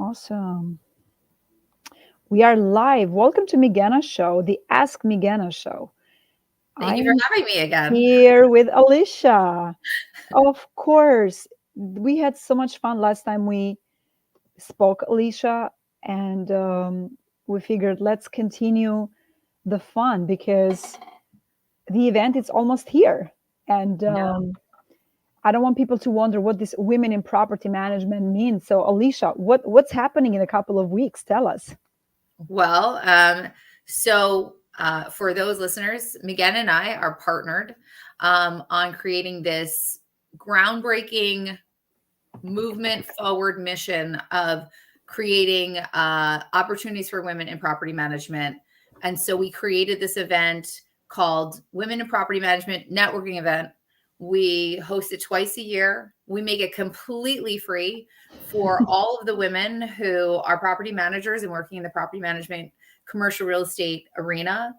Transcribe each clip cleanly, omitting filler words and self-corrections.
Awesome. We are live. Welcome to Migena Show, the Ask Migena Show. I Thank you for am having me again. here with Alicia. Of course, we had so much fun last time we spoke, Alicia, and we figured let's continue the fun because the event is almost here. And Yeah. I don't want people to wonder what this women in property management means. So, Alicia, what's happening in a couple of weeks? Tell us. Well, for those listeners, Miguel and I are partnered on creating this groundbreaking movement forward mission of creating opportunities for women in property management. And so we created this event called Women in Property Management Networking Event. We host it twice a year. We make it completely free for all of the women who are property managers and working in the property management commercial real estate arena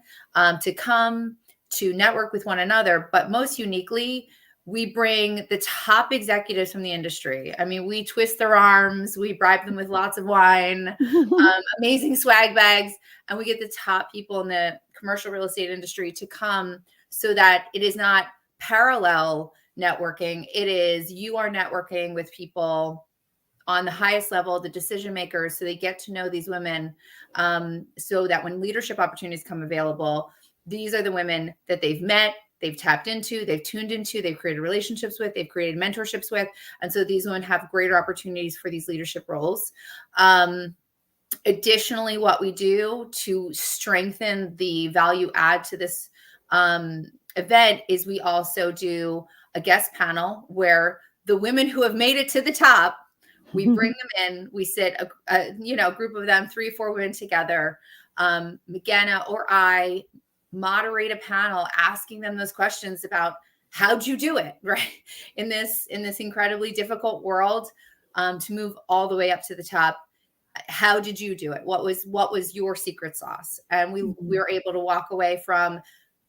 to come to network with one another. But most uniquely, we bring the top executives from the industry. I mean, we twist their arms, we bribe them with lots of wine, amazing swag bags, and we get the top people in the commercial real estate industry to come so that it is not parallel networking. It is you are networking with people on the highest level, the decision makers, so they get to know these women so that when leadership opportunities come available, these are the women that they've met, they've tapped into, they've tuned into, they've created relationships with, they've created mentorships with. And so these women have greater opportunities for these leadership roles. Additionally, what we do to strengthen the value add to this event is we also do a guest panel where the women who have made it to the top, we bring them in, we sit a group of them, 3 or 4 women together. McGenna or I moderate a panel asking them those questions about how'd you do it, right? In this incredibly difficult world to move all the way up to the top. How did you do it? What was your secret sauce? And we were able to walk away from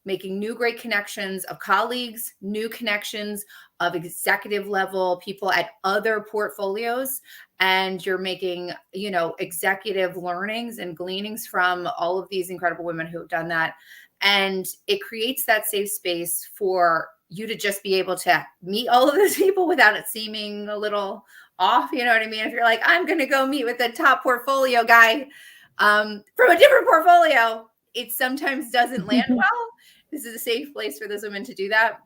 making new great connections of colleagues, new connections of executive level people at other portfolios. And you're making, executive learnings and gleanings from all of these incredible women who have done that. And it creates that safe space for you to just be able to meet all of those people without it seeming a little off. You know what I mean? If you're like, I'm going to go meet with the top portfolio guy from a different portfolio, it sometimes doesn't land well. This is a safe place for those women to do that.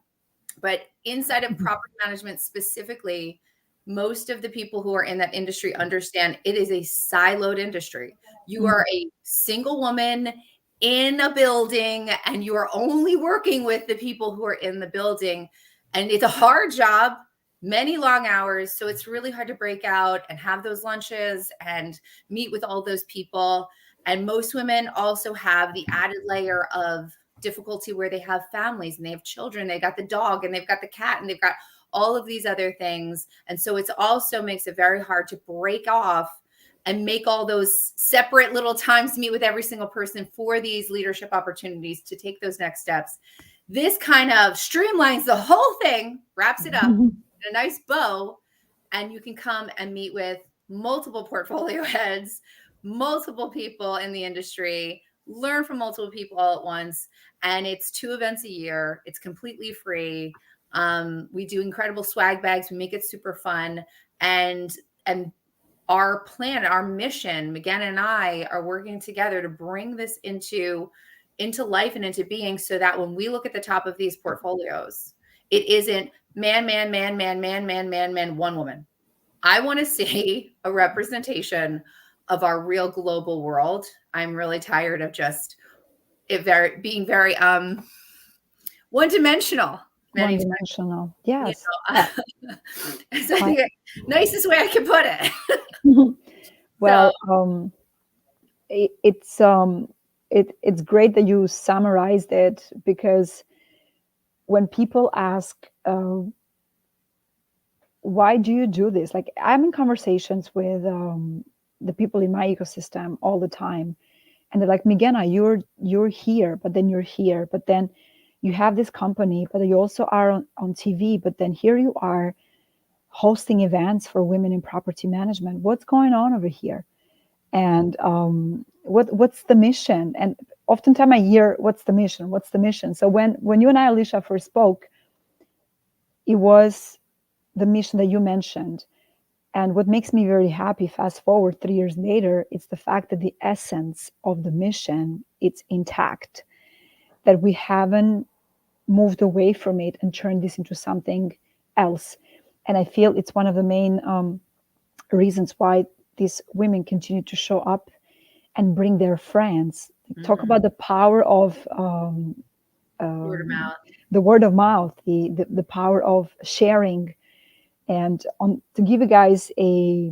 But inside of property management specifically, most of the people who are in that industry understand it is a siloed industry. You are a single woman in a building and you are only working with the people who are in the building. And it's a hard job, many long hours. So it's really hard to break out and have those lunches and meet with all those people. And most women also have the added layer of difficulty where they have families and they have children, they got the dog and they've got the cat and they've got all of these other things. And so it's also makes it very hard to break off and make all those separate little times to meet with every single person for these leadership opportunities to take those next steps. This kind of streamlines the whole thing, wraps it up in a nice bow, and you can come and meet with multiple portfolio heads, multiple people in the industry, learn from multiple people all at once. And it's 2 events a year. It's completely free. We do incredible swag bags. We make it super fun. And our plan, our mission, Megan and I are working together to bring this into life and into being so that when we look at the top of these portfolios, it isn't man, one woman. I want to see a representation of our real global world. I'm really tired of just being very one-dimensional. One-dimensional, yes. It's the nicest way I can put it. Well, it's great that you summarized it, because when people ask, why do you do this? Like, I'm in conversations with the people in my ecosystem all the time, and they're like, Migena, you're here, but then you're here, but then you have this company, but you also are on TV, but then here you are hosting events for women in property management. What's going on over here? And what's the mission? And oftentimes I hear, what's the mission? What's the mission? So when you and I, Alicia, first spoke, it was the mission that you mentioned. And what makes me very happy, fast forward 3 years later, it's the fact that the essence of the mission, it's intact, that we haven't moved away from it and turned this into something else. And I feel it's one of the main reasons why these women continue to show up and bring their friends. Talk Mm-hmm. about the power of Word of mouth. the word of mouth, the power of sharing. And to give you guys a,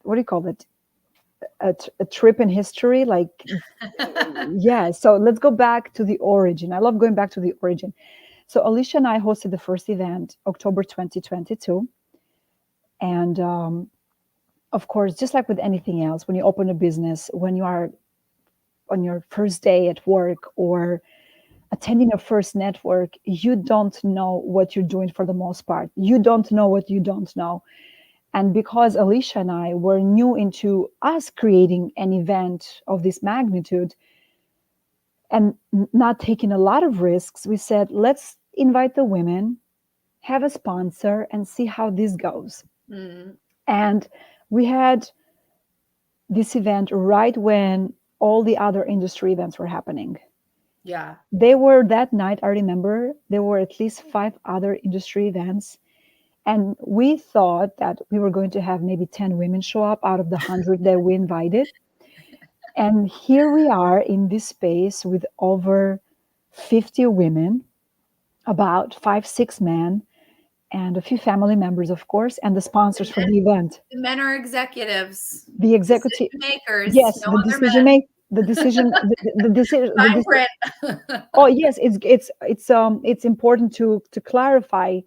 what do you call it? A trip in history, like, yeah. So let's go back to the origin. I love going back to the origin. So Alicia and I hosted the first event October 2022. And of course, just like with anything else, when you open a business, when you are on your first day at work or attending a first network, you don't know what you're doing for the most part. You don't know what you don't know. And because Alicia and I were new into us creating an event of this magnitude and not taking a lot of risks, we said, let's invite the women, have a sponsor, and see how this goes. Mm. And we had this event right when all the other industry events were happening. Yeah. They were that night, I remember, there were at least 5 other industry events. And we thought that we were going to have maybe 10 women show up out of the 100 that we invited. And here we are in this space with over 50 women, about 5, 6 men, and a few family members, of course, and the sponsors for the event. The men are executives, The executive, decision makers, yes, no the other decision men. make, the decision, the decision, Fine print. oh yes, it's important to clarify,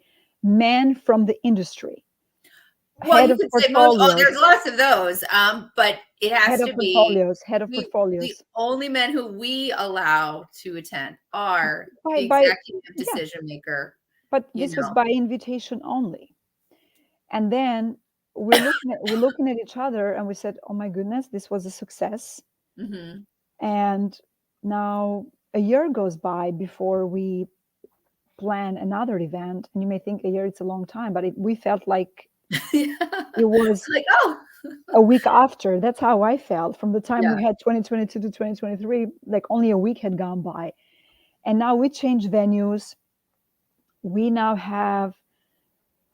men from the industry, Well, head you of could say most. Oh, there's portfolios, lots of those, but it has to be head of the portfolios. only men who we allow to attend are the By executive Yeah, decision maker. but You this was know. by invitation only. And then we're looking at each other and we said, oh my goodness, this was a success. Hmm. And now a year goes by before we plan another event. And you may think a year, it's a long time, but we felt like Yeah. it was Like, oh, a week after. That's how I felt from the time yeah, we had 2022 to 2023, like only a week had gone by. And now we changed venues. We now have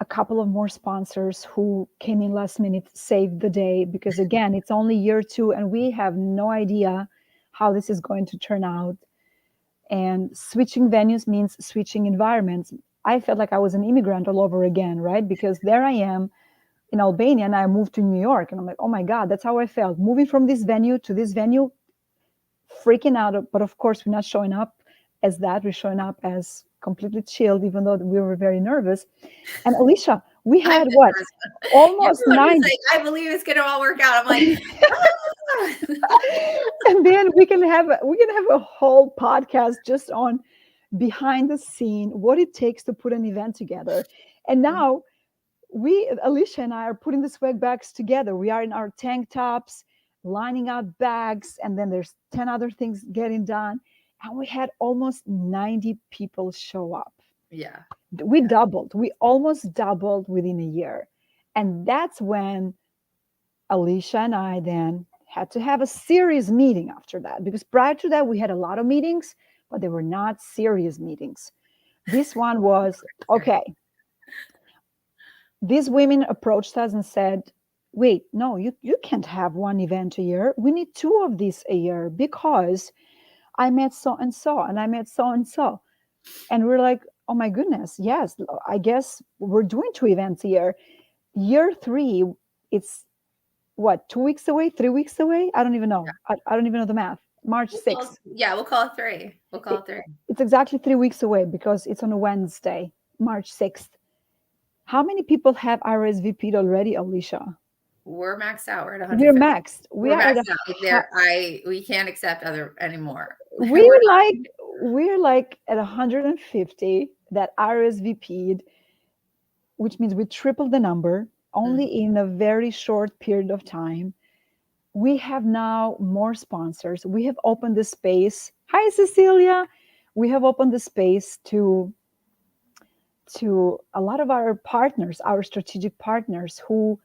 a couple of more sponsors who came in last minute, saved the day, because again, it's only year 2 and we have no idea how this is going to turn out. And switching venues means switching environments. I felt like I was an immigrant all over again, right? Because there I am in Albania and I moved to New York and I'm like, oh my God, that's how I felt. Moving from this venue to this venue, freaking out. But of course, we're not showing up as that. We're showing up as completely chilled, even though we were very nervous. And Alicia, we I'm had what? nervous. You're Almost the one who's 9. like, I believe it's gonna all work out. I'm like, ah. And then we can have a whole podcast just on behind the scene, what it takes to put an event together. And now Alicia and I are putting the swag bags together. We are in our tank tops, lining up bags, and then there's 10 other things getting done. And we had almost 90 people show up. Yeah, We doubled. We almost doubled within a year. And that's when Alicia and I then had to have a serious meeting after that, because prior to that, we had a lot of meetings, but they were not serious meetings. This one was okay. These women approached us and said, wait, no, you can't have one event a year. We need 2 of these a year because I met so and I met so and so. And we're like, oh my goodness, yes, I guess we're doing 2 events a year. Year 3, it's what, 2 weeks away, 3 weeks away? I don't even know. I don't even know the math. March 6th. we'll call it three. We'll call It, it three. it's exactly 3 weeks away because it's on a Wednesday, March 6th. How many people have RSVP'd already, Alicia? We're maxed out. We're at We're 150. maxed. We We're are at maxed out. Like we can't accept other anymore. We're we're like we're like at 150 that RSVP'd. which means we tripled the number only Mm. in a very short period of time. We have now more sponsors. We have opened the space. Hi, Cecilia. We have opened the space to a lot of our partners, our strategic partners, who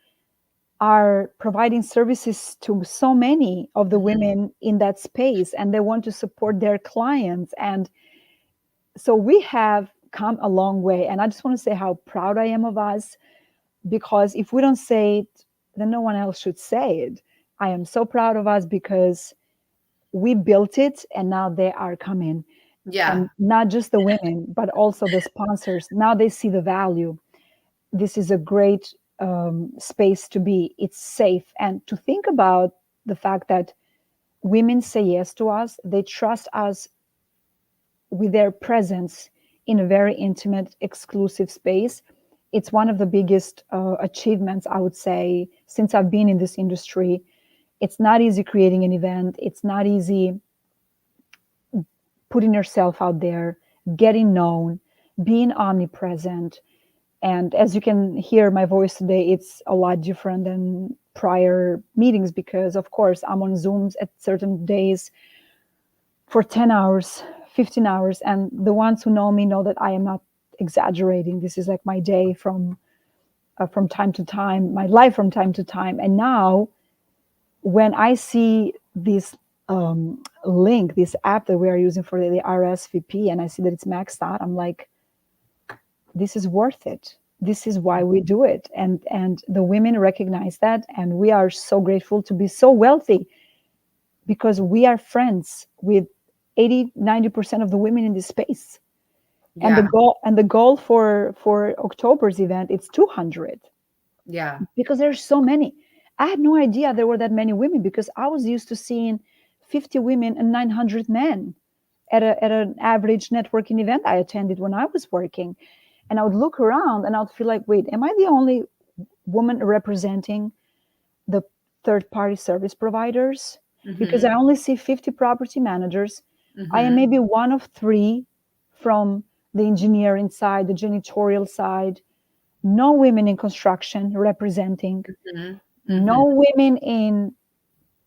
are providing services to so many of the Mhm. women in that space, and they want to support their clients. And so we have come a long way. And I just want to say how proud I am of us, because if we don't say it, then no one else should say it. I am so proud of us because we built it and now they are coming. Yeah. And not just the women, but also the sponsors. Now they see the value. This is a great space to be. It's safe. And to think about the fact that women say yes to us, they trust us with their presence in a very intimate, exclusive space. It's one of the biggest achievements, I would say, since I've been in this industry. It's not easy creating an event, it's not easy putting yourself out there, getting known, being omnipresent. And as you can hear my voice today, it's a lot different than prior meetings because, of course, I'm on Zooms at certain days for 10 hours, 15 hours. And the ones who know me know that I am not exaggerating. This is like my day from time to time, my life from time to time. And now, when I see this link, this app that we are using for the RSVP, and I see that it's maxed out, I'm like, this is worth it. This is why we do it. And the women recognize that, and we are so grateful to be so wealthy because we are friends with 80-90% of the women in this space. And Yeah. the goal for October's event, it's 200, Yeah. because there's so many. I had no idea there were that many women because I was used to seeing 50 women and 900 men at an average networking event I attended when I was working. And I would look around and I would feel like, wait, am I the only woman representing the third party service providers? Because I Mhm. only see 50 property managers. I am Mhm. maybe one of three from the engineering side, the janitorial side, no women in construction representing, Mhm. no Mhm. women in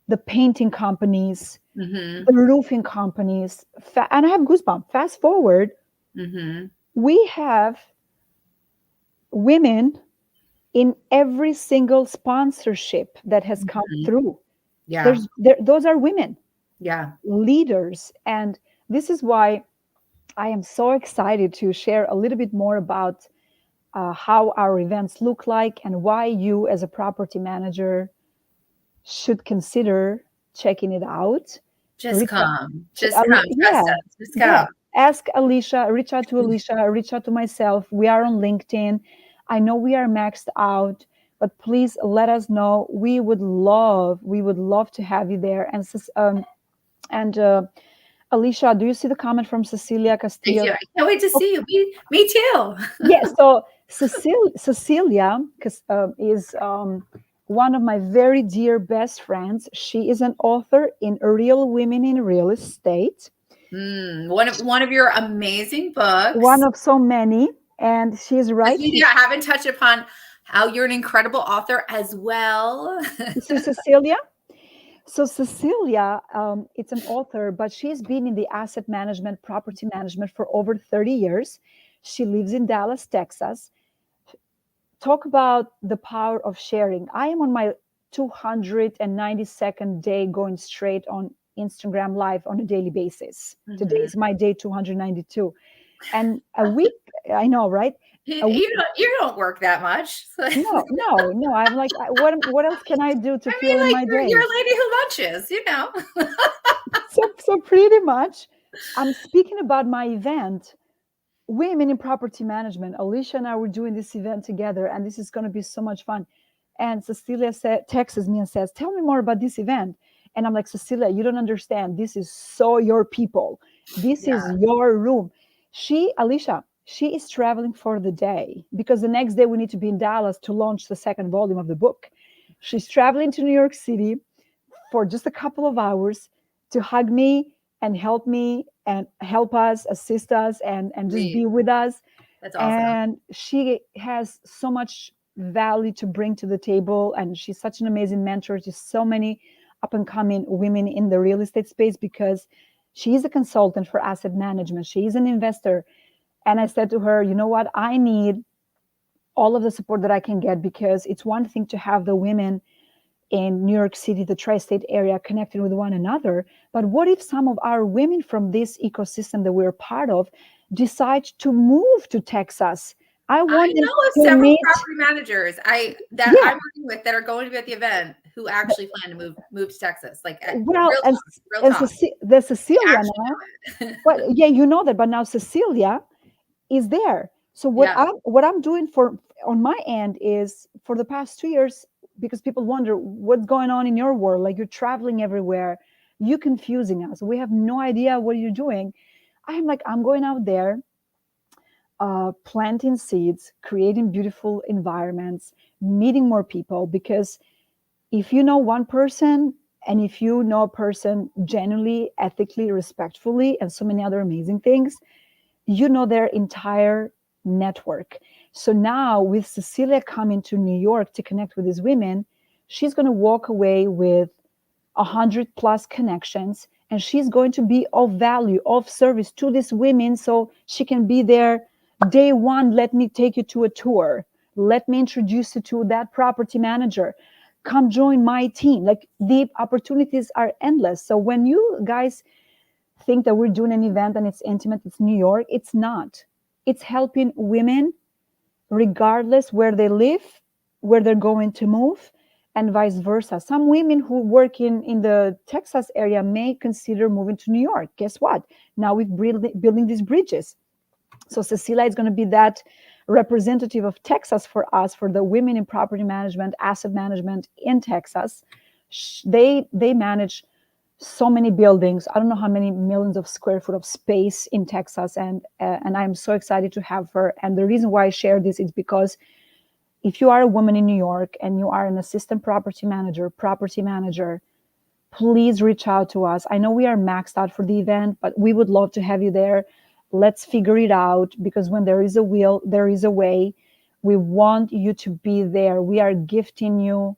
the painting companies, Mhm. the roofing companies. And I have goosebumps. Fast forward, Mhm. we have women in every single sponsorship that has come Mhm. through. Yeah. Those are women Yeah. leaders. And this is why I am so excited to share a little bit more about how our events look like and why you, as a property manager, should consider checking it out. Just Reach out, come. Just come. Trust yeah, us. Just yeah. come. Ask Alicia, reach out to Alicia, reach out to myself. We are on LinkedIn. I know we are maxed out, but please let us know. We would love to have you there. And Alicia, do you see the comment from Cecilia I Castillo? do. I can't wait to see you. Me too. Yes, so Cecilia is one of my very dear best friends. She is an author in Real Women in Real Estate, One of your amazing one books. of so many, and she's right here. I haven't touched upon how you're an incredible author as well. This is Cecilia. So Cecilia, it's an author, but she's been in the asset management, property management for over 30 years. She lives in Dallas, Texas. Talk about the power of sharing. I am on my 292nd day going straight on Instagram Live on a daily basis. Today Mhm. is my day 292. And a week, I know, right? A week, You don't work that much. I no, no, no. I'm like, what else can I do to fill mean, in like my you're day? a lady who lunches. So pretty much, I'm speaking about my event, Women in Property Management. Alicia and I were doing this event together, and this is going to be so much fun. And Cecilia texts me and says, "Tell me more about this event." And I'm like, "Cecilia, you don't understand. This is so your people. This is Yeah. your room." Alicia, she is traveling for the day because the next day we need to be in Dallas to launch the second volume of the book. She's traveling to New York City for just a couple of hours to hug me and help me and help us, assist us, and just be Sweet. with us. That's awesome. And she has so much value to bring to the table, and she's such an amazing mentor to so many up and coming women in the real estate space, because she is a consultant for asset management, she is an investor. And I said to her, you know what, I need all of the support that I can get, because it's one thing to have the women in New York City, the tri-state area, connected with one another. But what if some of our women from this ecosystem that we're part of decide to move to Texas? I I want them know of to several meet, property managers that yeah, I'm working with that are going to be at the event who actually plan to move to Texas. Like well, real talk, real and talk. the They Cecilia now, actually know well, it. yeah, you know that, but now Cecilia is there. So Yeah. what I'm doing for on my end is, for the past 2 years, because people wonder what's going on in your world, like you're traveling everywhere, you confusing us. We have no idea what you're doing. I'm like, I'm going out there, planting seeds, creating beautiful environments, meeting more people. Because if you know one person, and if you know a person genuinely, ethically, respectfully, and so many other amazing things, you know their entire network. So now, with Cecilia coming to New York to connect with these women, she's going to walk away with 100 plus connections, and she's going to be of value, of service to these women, so she can be there day one. Let me take you to a tour, let me introduce you to that property manager, come join my team. Like, the opportunities are endless. So when you guys think that we're doing an event and it's intimate, it's New York, it's not. It's helping women regardless where they live, where they're going to move, and vice versa. Some women who work in the Texas area may consider moving to New York. Guess what? Now we're building these bridges. So Cecilia is going to be that representative of Texas for us, for the women in property management, asset management in Texas. They manage so many buildings. I don't know how many millions of square foot of space in Texas, and I'm so excited to have her. And the reason why I share this is because if you are a woman in New York and you are an assistant property manager, please reach out to us. I know we are maxed out for the event, but we would love to have you there. Let's figure it out, because when there is a will, there is a way. We want you to be there. We are gifting you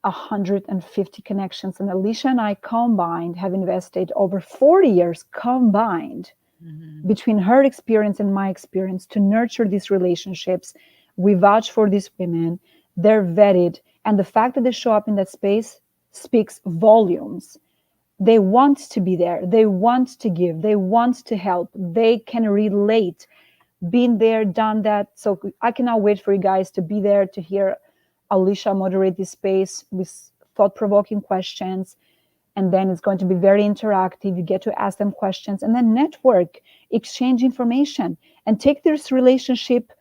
150 connections. And Alicia and I combined have invested over 40 years combined Mhm. between her experience and my experience to nurture these relationships. We vouch for these women. They're vetted. And the fact that they show up in that space speaks volumes. They want to be there. They want to give. They want to help. They can relate. Been there, done that. So I cannot wait for you guys to be there to hear Alicia moderate this space with thought provoking questions. And then it's going to be very interactive. You get to ask them questions and then network, exchange information, and take this relationship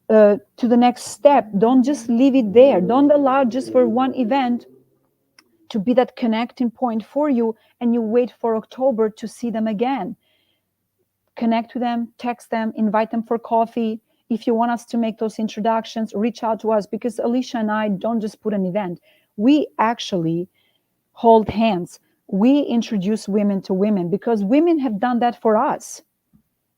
to the next step. Don't just leave it there. Don't allow just for one event to be that connecting point for you and you wait for October to see them again. Connect with them, text them, invite them for coffee. If you want us to make those introductions, reach out to us, because Alicia and I don't just put an event. We actually hold hands. We introduce women to women because women have done that for us.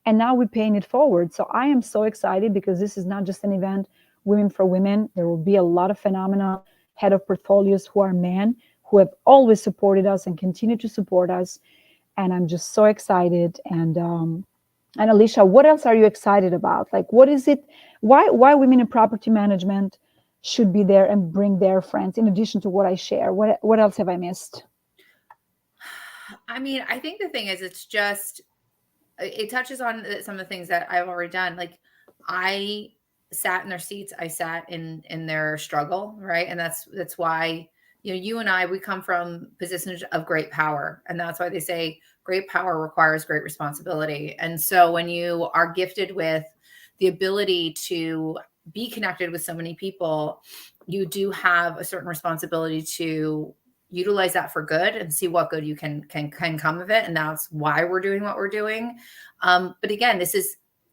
And now we're paying it forward. So I am so excited, because this is not just an event, women for women. There will be a lot of phenomenal head of portfolios who are men, who have always supported us and continue to support us. And I'm just so excited. And Alicia, what else are you excited about? Like, what is it? Why women in property management should be there and bring their friends, in addition to what I share? What else have I missed? I mean, I think the thing is, it's just, it touches on some of the things that I've already done. Like, I sat in their seats, I sat in their struggle, right? And that's why, you and I, we come from positions of great power, and that's why they say great power requires great responsibility. And so when you are gifted with the ability to be connected with so many people, you do have a certain responsibility to utilize that for good and see what good you can come of it. And that's why we're doing what we're doing. But again,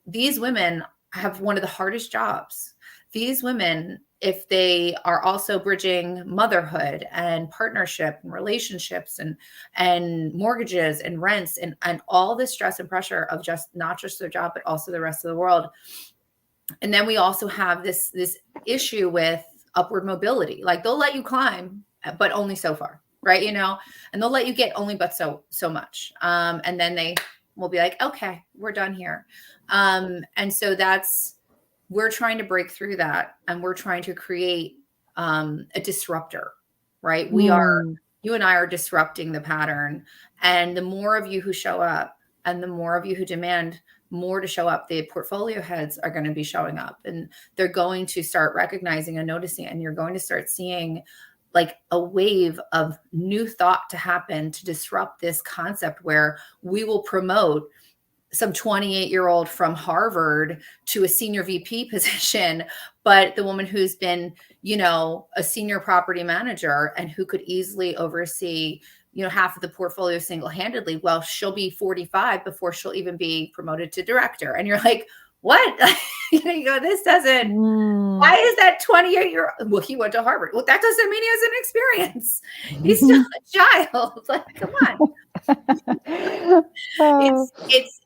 these women have one of the hardest jobs. These women, if they are also bridging motherhood and partnership and relationships and mortgages and rents and all the stress and pressure of just not just their job, but also the rest of the world. And then we also have this issue with upward mobility. Like they'll let you climb, but only so far, right? And they'll let you get only but so much. And then they will be like, okay, we're done here. And so we're trying to break through that, and we're trying to create a disruptor, right? You and I are disrupting the pattern. And the more of you who show up and the more of you who demand more to show up, the portfolio heads are going to be showing up, and they're going to start recognizing and noticing, and you're going to start seeing like a wave of new thought to happen to disrupt this concept where we will promote some 28-year-old from Harvard to a senior VP position, but the woman who's been, a senior property manager and who could easily oversee, half of the portfolio single-handedly, well, she'll be 45 before she'll even be promoted to director. And you're like, what? You go, this doesn't, why is that 28-year-old? Well, he went to Harvard. Well, that doesn't mean he has an experience. He's still a child. Like, come on.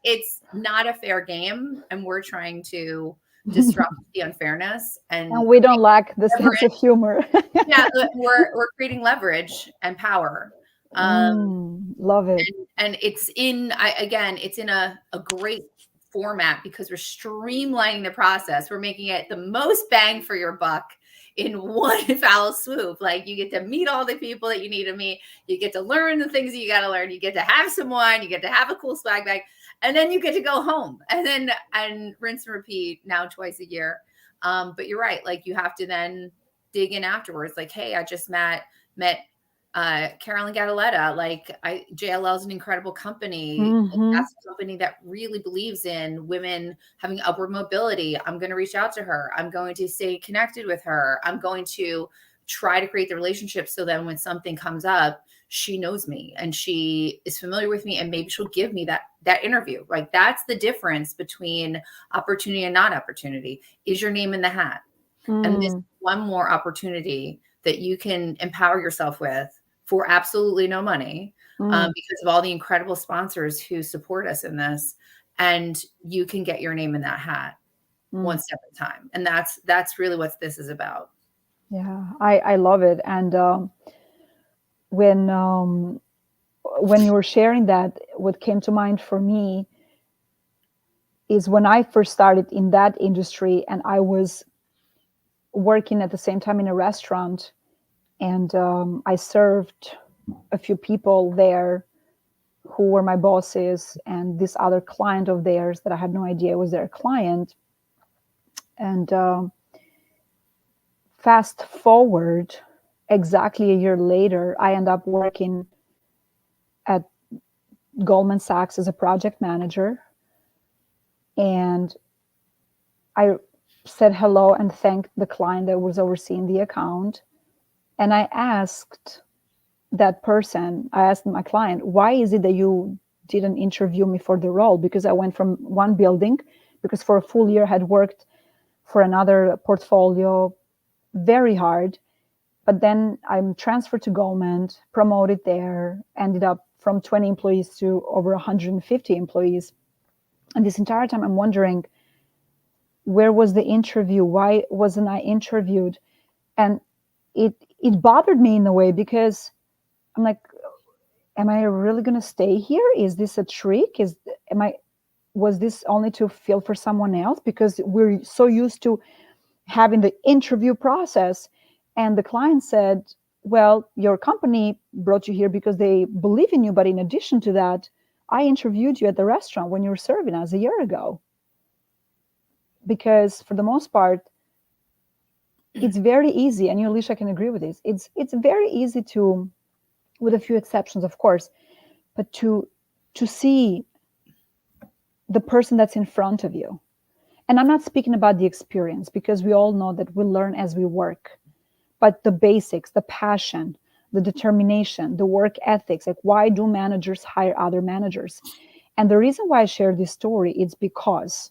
It's not a fair game, and we're trying to disrupt the unfairness, and we don't lack the sense of humor. Yeah, we're creating leverage and power. Love it. And it's in a great format because we're streamlining the process. We're making it the most bang for your buck in one foul swoop. Like, you get to meet all the people that you need to meet. You get to learn the things that you got to learn. You get to have some wine. You get to have a cool swag bag, and then you get to go home and rinse and repeat now twice a year. But you're right. Like, you have to then dig in afterwards. Like, hey, I just met Carolyn Gadaletta. Like, JLL is an incredible company. That's a company that really believes in women having upward mobility. I'm going to reach out to her. I'm going to stay connected with her. I'm going to try to create the relationship so that when something comes up, she knows me and she is familiar with me, and maybe she'll give me that interview. Like, that's the difference between opportunity and not opportunity. Is your name in the hat? And this is one more opportunity that you can empower yourself with for absolutely no money, because of all the incredible sponsors who support us in this. And you can get your name in that hat one step at a time. And that's really what this is about. Yeah, I love it. And when you were sharing that, what came to mind for me is when I first started in that industry, and I was working at the same time in a restaurant, and I served a few people there who were my bosses, and this other client of theirs that I had no idea was their client. And fast forward exactly a year later, I end up working at Goldman Sachs as a project manager. And I said hello and thanked the client that was overseeing the account. And I asked my client, why is it that you didn't interview me for the role? Because I went from one building, because for a full year I had worked for another portfolio very hard. But then I'm transferred to Goldman, promoted there, ended up from 20 employees to over 150 employees. And this entire time I'm wondering, where was the interview? Why wasn't I interviewed? And it bothered me in a way, because I'm like, am I really going to stay here? Is this a trick? Was this only to fill for someone else? Because we're so used to having the interview process. And the client said, well, your company brought you here because they believe in you. But in addition to that, I interviewed you at the restaurant when you were serving us a year ago. Because for the most part, it's very easy, and you, Alicia, can agree with this. It's very easy to, with a few exceptions, of course, but to see the person that's in front of you. And I'm not speaking about the experience, because we all know that we learn as we work. But the basics, the passion, the determination, the work ethics, like, why do managers hire other managers? And the reason why I share this story is because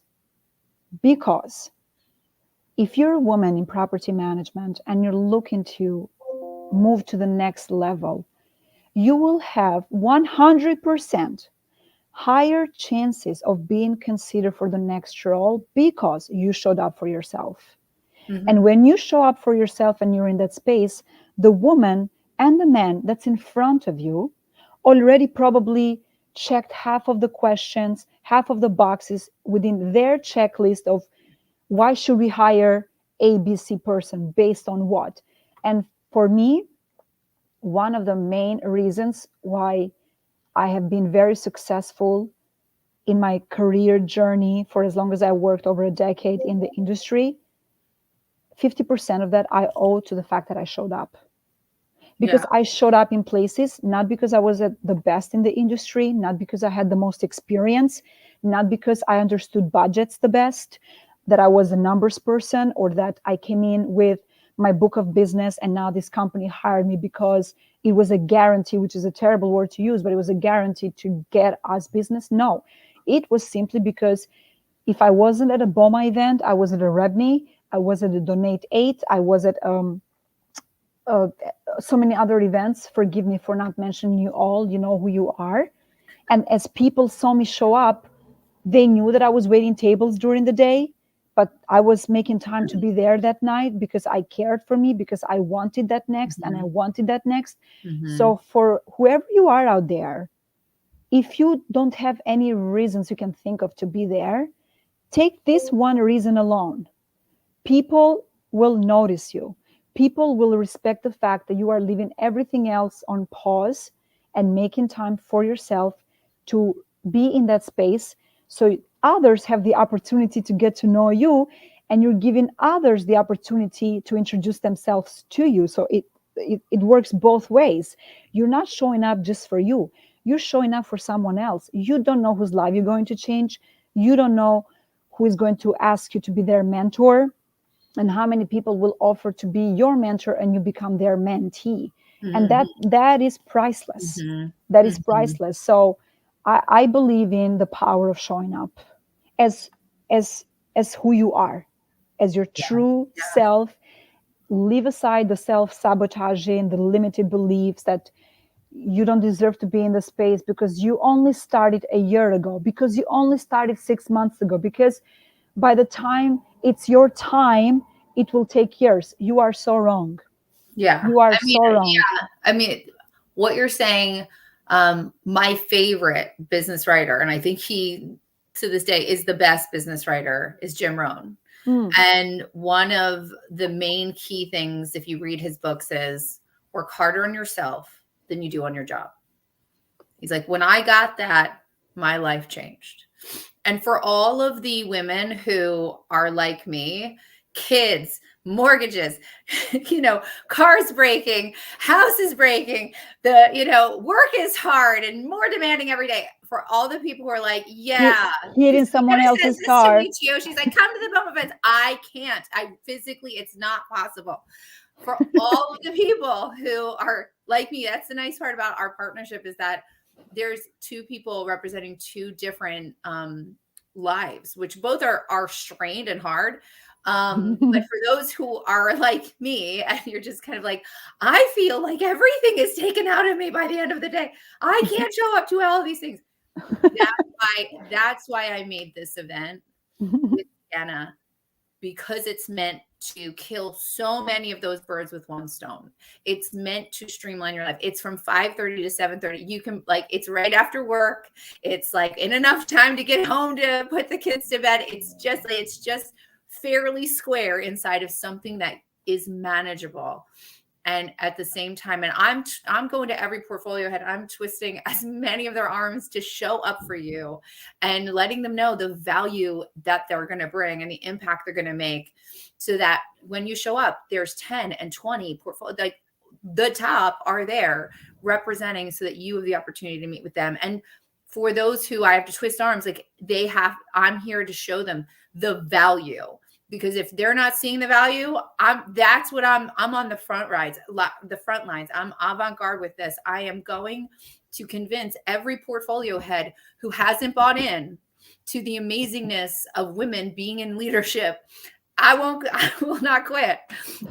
If you're a woman in property management and you're looking to move to the next level, you will have 100% higher chances of being considered for the next role because you showed up for yourself. Mm-hmm. And when you show up for yourself and you're in that space, the woman and the man that's in front of you already probably checked half of the questions, half of the boxes within their checklist of why should we hire ABC person based on what. And for me, one of the main reasons why I have been very successful in my career journey for as long as I worked, over a decade in the industry, 50% of that I owe to the fact that I showed up. Yeah. Because I showed up in places, not because I was at the best in the industry, not because I had the most experience, not because I understood budgets the best, that I was a numbers person, or that I came in with my book of business and now this company hired me because it was a guarantee, which is a terrible word to use, but it was a guarantee to get us business. No, it was simply because if I wasn't at a BOMA event, I was at a REBNY, I was at a Donate 8, I was at uh, so many other events. Forgive me for not mentioning you all. You know who you are. And as people saw me show up, they knew that I was waiting tables during the day, but I was making time to be there that night because I cared for me, because I wanted that next and I Mm-hmm. wanted that next. Mm-hmm. So, for whoever you are out there, if you don't have any reasons you can think of to be there, take this one reason alone. People will notice you. People will respect the fact that you are leaving everything else on pause and making time for yourself to be in that space, so others have the opportunity to get to know you, and you're giving others the opportunity to introduce themselves to you. So it works both ways. You're not showing up just for you. You're showing up for someone else. You don't know whose life you're going to change. You don't know who is going to ask you to be their mentor, and how many people will offer to be your mentor and you become their mentee. And Mm-hmm. that is priceless. Mm-hmm. That is Mm-hmm. priceless. So I believe in the power of showing up as as as who you are, as your Yeah. true self. Leave aside the self-sabotaging, the limited beliefs that you don't deserve to be in the space because you only started a year ago, because you only started 6 months ago, because by the time it's your time, it will take years. You are so wrong. Yeah. You are I mean, so wrong. yeah. I mean, what you're saying, my favorite business writer, and I think he to this day is the best business writer, is Jim Rohn. Mm. And one of the main key things, if you read his books, is work harder on yourself than you do on your job. He's like, when I got that, my life changed. And for all of the women who are like me, kids, mortgages, cars breaking, houses breaking, work is hard and more demanding every day. For all the people who are like, Hit, yeah, hitting because someone Fiona says else's this to car. me too. She's like, come to the bum events. I can't. I physically, it's not possible. For all of the people who are like me, that's the nice part about our partnership, is that there's two people representing two different lives, which both are strained and hard. But for those who are like me, and you're just kind of like, I feel like everything is taken out of me by the end of the day. I can't show up to all of these things. That's why I made this event with Anna, because it's meant to kill so many of those birds with one stone. It's meant to streamline your life. It's from 5:30 to 7:30. You can, like, it's right after work. It's like in enough time to get home to put the kids to bed. It's just fairly square inside of something that is manageable. And at the same time, and I'm going to every portfolio head, I'm twisting as many of their arms to show up for you and letting them know the value that they're going to bring and the impact they're going to make, so that when you show up, there's 10 and 20 portfolio, like the top are there representing, so that you have the opportunity to meet with them. And for those who I have to twist arms, like I'm here to show them the value, because if they're not seeing the value, I'm on the the front lines. I'm avant-garde with this. I am going to convince every portfolio head who hasn't bought in to the amazingness of women being in leadership I will not quit.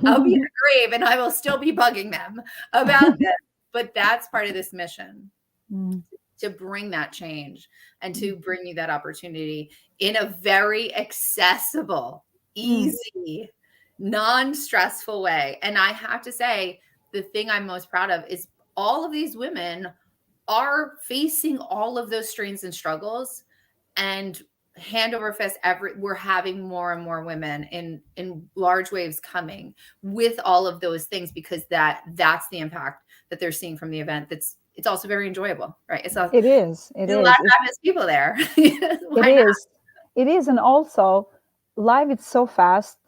I'll be in the grave and I will still be bugging them about this. But that's part of this mission, Mm, to bring that change and to bring you that opportunity in a very accessible, mm. easy, non-stressful way. And I have to say, the thing I'm most proud of is all of these women are facing all of those strains and struggles, and hand over fist, we're having more and more women in large waves coming with all of those things, because that's the impact that they're seeing from the event. It's also very enjoyable, right? It's a, It is. It there's a lot is. of fabulous people there. It Why not? is. It is. And also, life is so fast,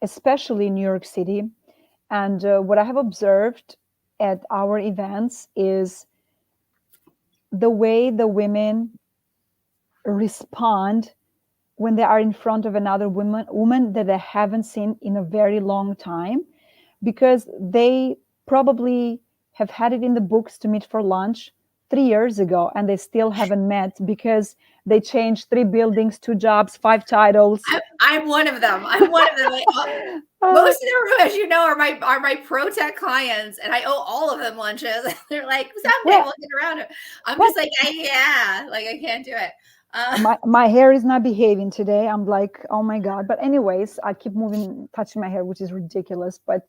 especially in New York City. And what I have observed at our events is the way the women respond when they are in front of another woman that they haven't seen in a very long time, because they probably have had it in the books to meet for lunch 3 years ago and they still haven't met because they changed 3 buildings, 2 jobs, 5 titles. I'm one of them. I'm one of them. Uh, Most of them, as you know, are my pro tech clients, and I owe all of them lunches. They're like, someday well, we'll get around to it. I'm what just like, yeah, like I can't do it. my hair is not behaving today. I'm like, oh my god. But anyways, I keep moving, touching my hair, which is ridiculous. But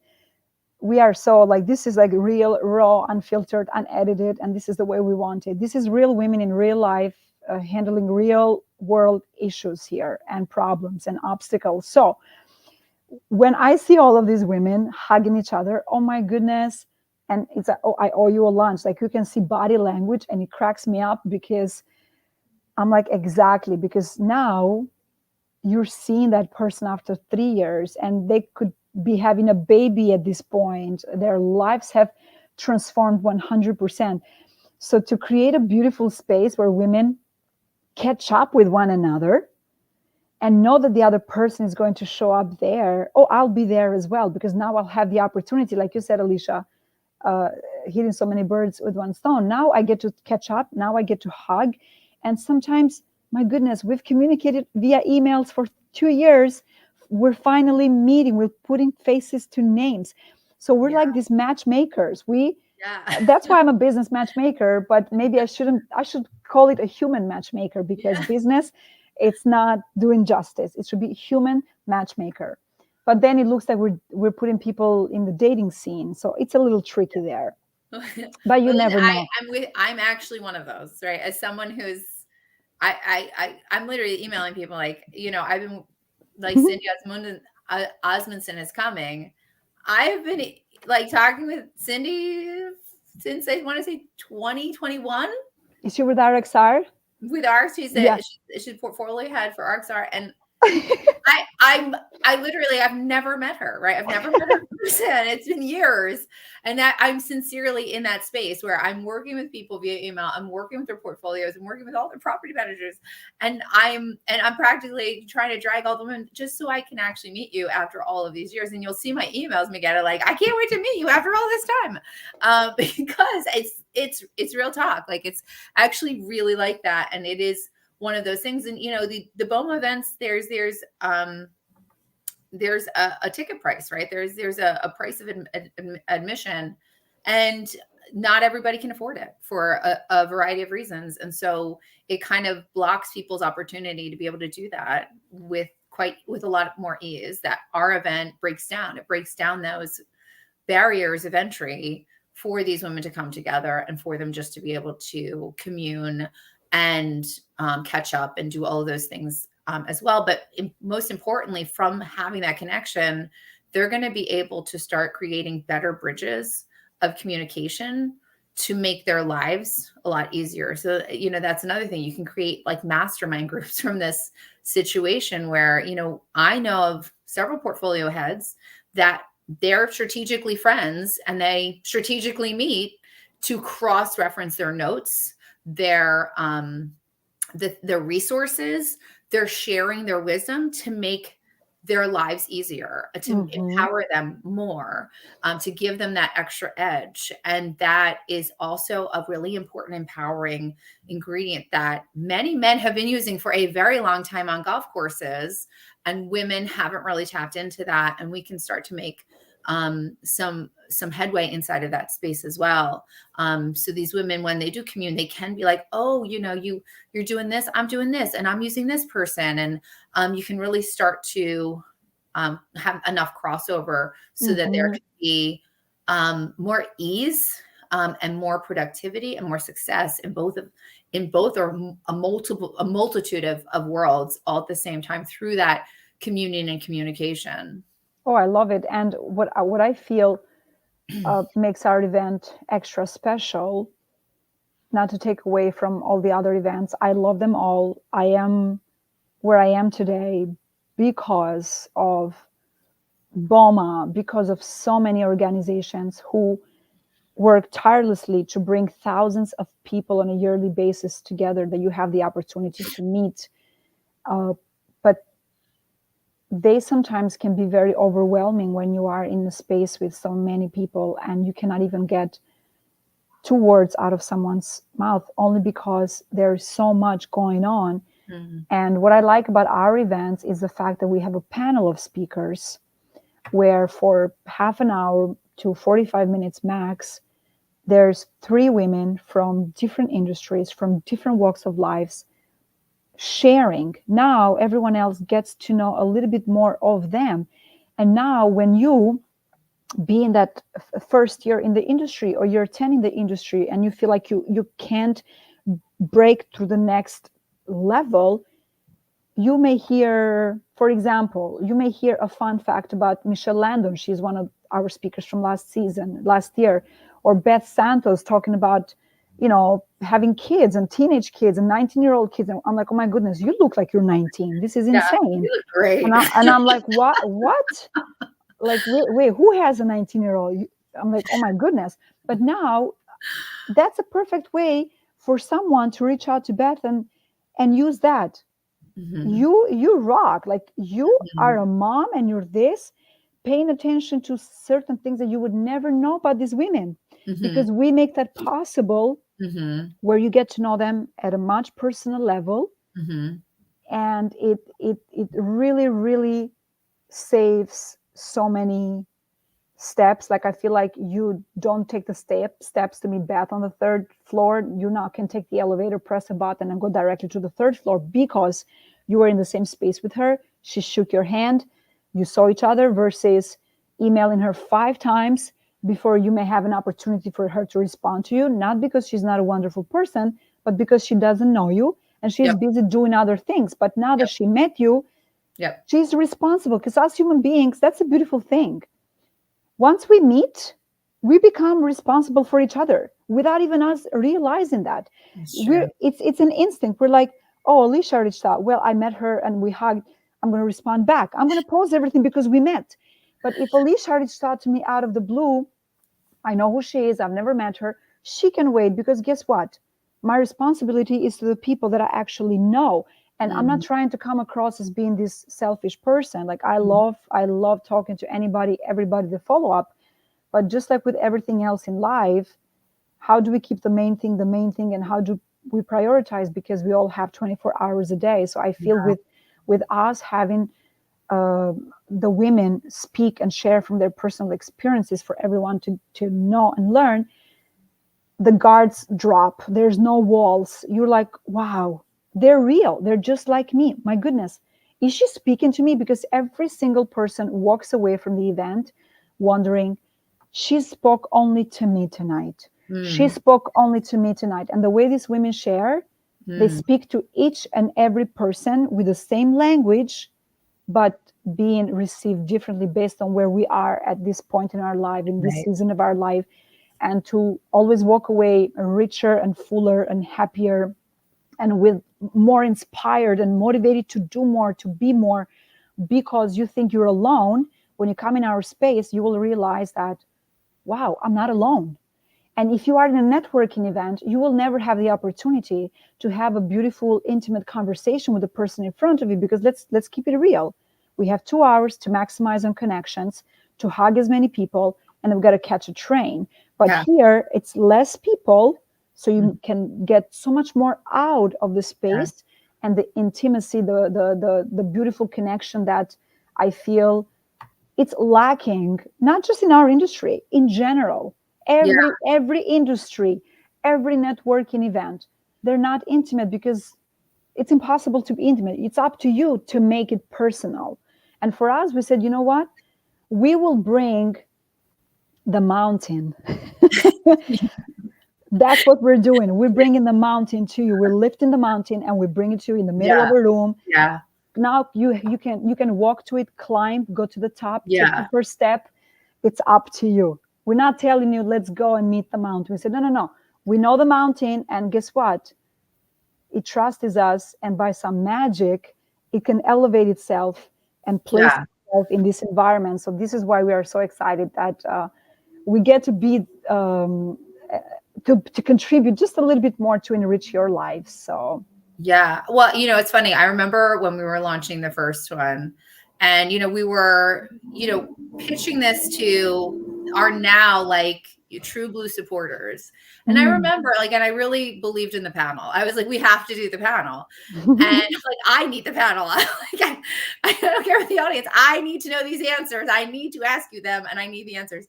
we are so like, this is like real, raw, unfiltered, unedited, and this is the way we want it. This is real women in real life, handling real world issues here and problems and obstacles. So when I see all of these women hugging each other, oh my goodness. And it's like, oh, I owe you a lunch. Like, you can see body language and it cracks me up, because I'm like, exactly, because now you're seeing that person after 3 years and they could be having a baby at this point. Their lives have transformed 100%. So to create a beautiful space where women catch up with one another and know that the other person is going to show up there, oh, I'll be there as well, because now I'll have the opportunity, like you said, Alicia, uh, hitting so many birds with one stone. Now I get to catch up. Now I get to hug. And sometimes, my goodness, we've communicated via emails for 2 years. We're finally meeting. We're putting faces to names. So we're Yeah, like these matchmakers. yeah. That's why I'm a business matchmaker, but maybe I should call it a human matchmaker, because Yeah. business, it's not doing justice. It should be human matchmaker. But then it looks like we're putting people in the dating scene. So it's a little tricky there. Well, But you listen, never know. I'm actually one of those, right? As someone who's, I'm literally emailing people like, I've been like, Cindy Osmondson is coming. I've been like talking with Cindy since, I want to say, 2021 Is she with RXR? with ARC. Yeah. She's portfolio head for ARCSR, and I literally, I've never met her, right? I've never met her in person. It's been years. And that I'm sincerely in that space where I'm working with people via email. I'm working with their portfolios. I'm working with all their property managers. And I'm practically trying to drag all the women just so I can actually meet you after all of these years. And you'll see my emails, Megetta, like, I can't wait to meet you after all this time. Because it's real talk. Like, it's actually really like that. And it is one of those things. And the BOMA events, there's a ticket price, right? There's a price of admission, and not everybody can afford it for a variety of reasons. And so it kind of blocks people's opportunity to be able to do that with a lot more ease. That our event breaks down. It breaks down those barriers of entry for these women to come together and for them just to be able to commune and catch up and do all of those things as well. But most importantly, from having that connection, they're going to be able to start creating better bridges of communication to make their lives a lot easier. So, that's another thing. You can create like mastermind groups from this situation where, I know of several portfolio heads that they're strategically friends and they strategically meet to cross-reference their notes, their resources. They're sharing their wisdom to make their lives easier, to empower them more, to give them that extra edge. And that is also a really important empowering ingredient that many men have been using for a very long time on golf courses. and women haven't really tapped into that, and we can start to make some headway inside of that space as well. So these women, when they do commune, they can be like, oh, you're doing this, I'm doing this, and I'm using this person, and you can really start to have enough crossover so that there Mhm. can be more ease and more productivity and more success in both or a multitude of worlds all at the same time through that communion and communication. Oh, I love it. And what I feel makes our event extra special, not to take away from all the other events, I love them all. I am where I am today because of BOMA, because of so many organizations who work tirelessly to bring thousands of people on a yearly basis together that you have the opportunity to meet. But they sometimes can be very overwhelming when you are in a space with so many people and you cannot even get two words out of someone's mouth only because there's so much going on. Mhm. And what I like about our events is the fact that we have a panel of speakers where for half an hour to 45 minutes max, there's three women from different industries, from different walks of lives, sharing. Now everyone else gets to know a little bit more of them. And now when you be in that first year in the industry or year 10 in the industry and you feel like you can't break through the next level, you may hear, for example, you may hear a fun fact about Michelle Landon. She's one of our speakers from last year, or Beth Santos talking about, having kids and teenage kids and 19-year-old kids. And I'm like, oh my goodness, you look like you're 19. This is Yeah, insane. you look great. And I'm like, what? Like, wait, who has a 19-year-old? I'm like, oh my goodness. But now that's a perfect way for someone to reach out to Beth and use that. Mhm. You rock, like you are Mhm. a mom and you're this, paying attention to certain things that you would never know about these women, Mhm. because we make that possible, Mhm. where you get to know them at a much personal level. Mhm. And it really really saves so many steps. Like I feel like you don't take the steps to meet Beth on the third floor. You now can take the elevator, press a button, and go directly to the third floor because you were in the same space with her. She shook your hand, you saw each other, versus emailing her 5 times before you may have an opportunity for her to respond to you. Not because she's not a wonderful person, but because she doesn't know you and she's Yep. busy doing other things. But now that Yep. she met you, Yep. she's responsible, because us human beings, that's a beautiful thing. Once we meet, we become responsible for each other without even us realizing that. It's We're true. it's an instinct. We're like, oh, Alicia reached out. Well, I met her and we hugged. I'm going to respond back. I'm going to pause everything because we met. But if Alicia reached out to me out of the blue, I know who she is. I've never met her. She can wait, because guess what? My responsibility is to the people that I actually know. And I'm not Mhm. trying to come across as being this selfish person. Like Mhm. I love talking to anybody, everybody to follow up. But just like with everything else in life, how do we keep the main thing the main thing, and how do we prioritize? Because we all have 24 hours a day. So I feel Yeah. with us having the women speak and share from their personal experiences for everyone to know and learn, the guards drop. There's no walls. You're like, wow, they're real. They're just like me. My goodness, is she speaking to me? Because every single person walks away from the event wondering, she spoke only to me tonight. She Mm. spoke only to me tonight. And the way these women share, they Mm. speak to each and every person with the same language, but being received differently based on where we are at this point in our life, in this Right. season of our life. And to always walk away richer and fuller and happier, and with more inspired and motivated to do more, to be more, because you think you're alone. When you come in our space, you will realize that, wow, I'm not alone. And if you are in a networking event, you will never have the opportunity to have a beautiful, intimate conversation with the person in front of you, because let's keep it real. We have 2 hours to maximize on connections, to hug as many people, and we've got to catch a train. But Yeah. here it's less people, so Mm. you can get so much more out of the Yeah. space, and the intimacy, the beautiful connection that I feel it's lacking, not just in our industry, in general. Yeah. Every industry, every networking event, they're not intimate because it's impossible to be intimate. It's up to you to make it personal. And for us, we said, you know what? We will bring the mountain. That's what we're doing. We're bringing the mountain to you. We're lifting the mountain and we bring it to you in the middle Yeah. of a room. Yeah. Now you can walk to it, climb, go to the top, take the Yeah. first step. It's up to you. We're not telling you let's go and meet the mountain. We said no. We know the mountain, and guess what? It trusts us, and by some magic, it can elevate itself and place Yeah. itself in this environment. So this is why we are so excited that we get to be to contribute just a little bit more to enrich your lives. So Yeah. Well, it's funny. I remember when we were launching the first one and, we were, pitching this to our now like true blue supporters. And I mm. remember and I really believed in the panel. I was like, we have to do the panel. And like, I need the panel. I don't care with the audience. I need to know these answers. I need to ask you them and I need the answers.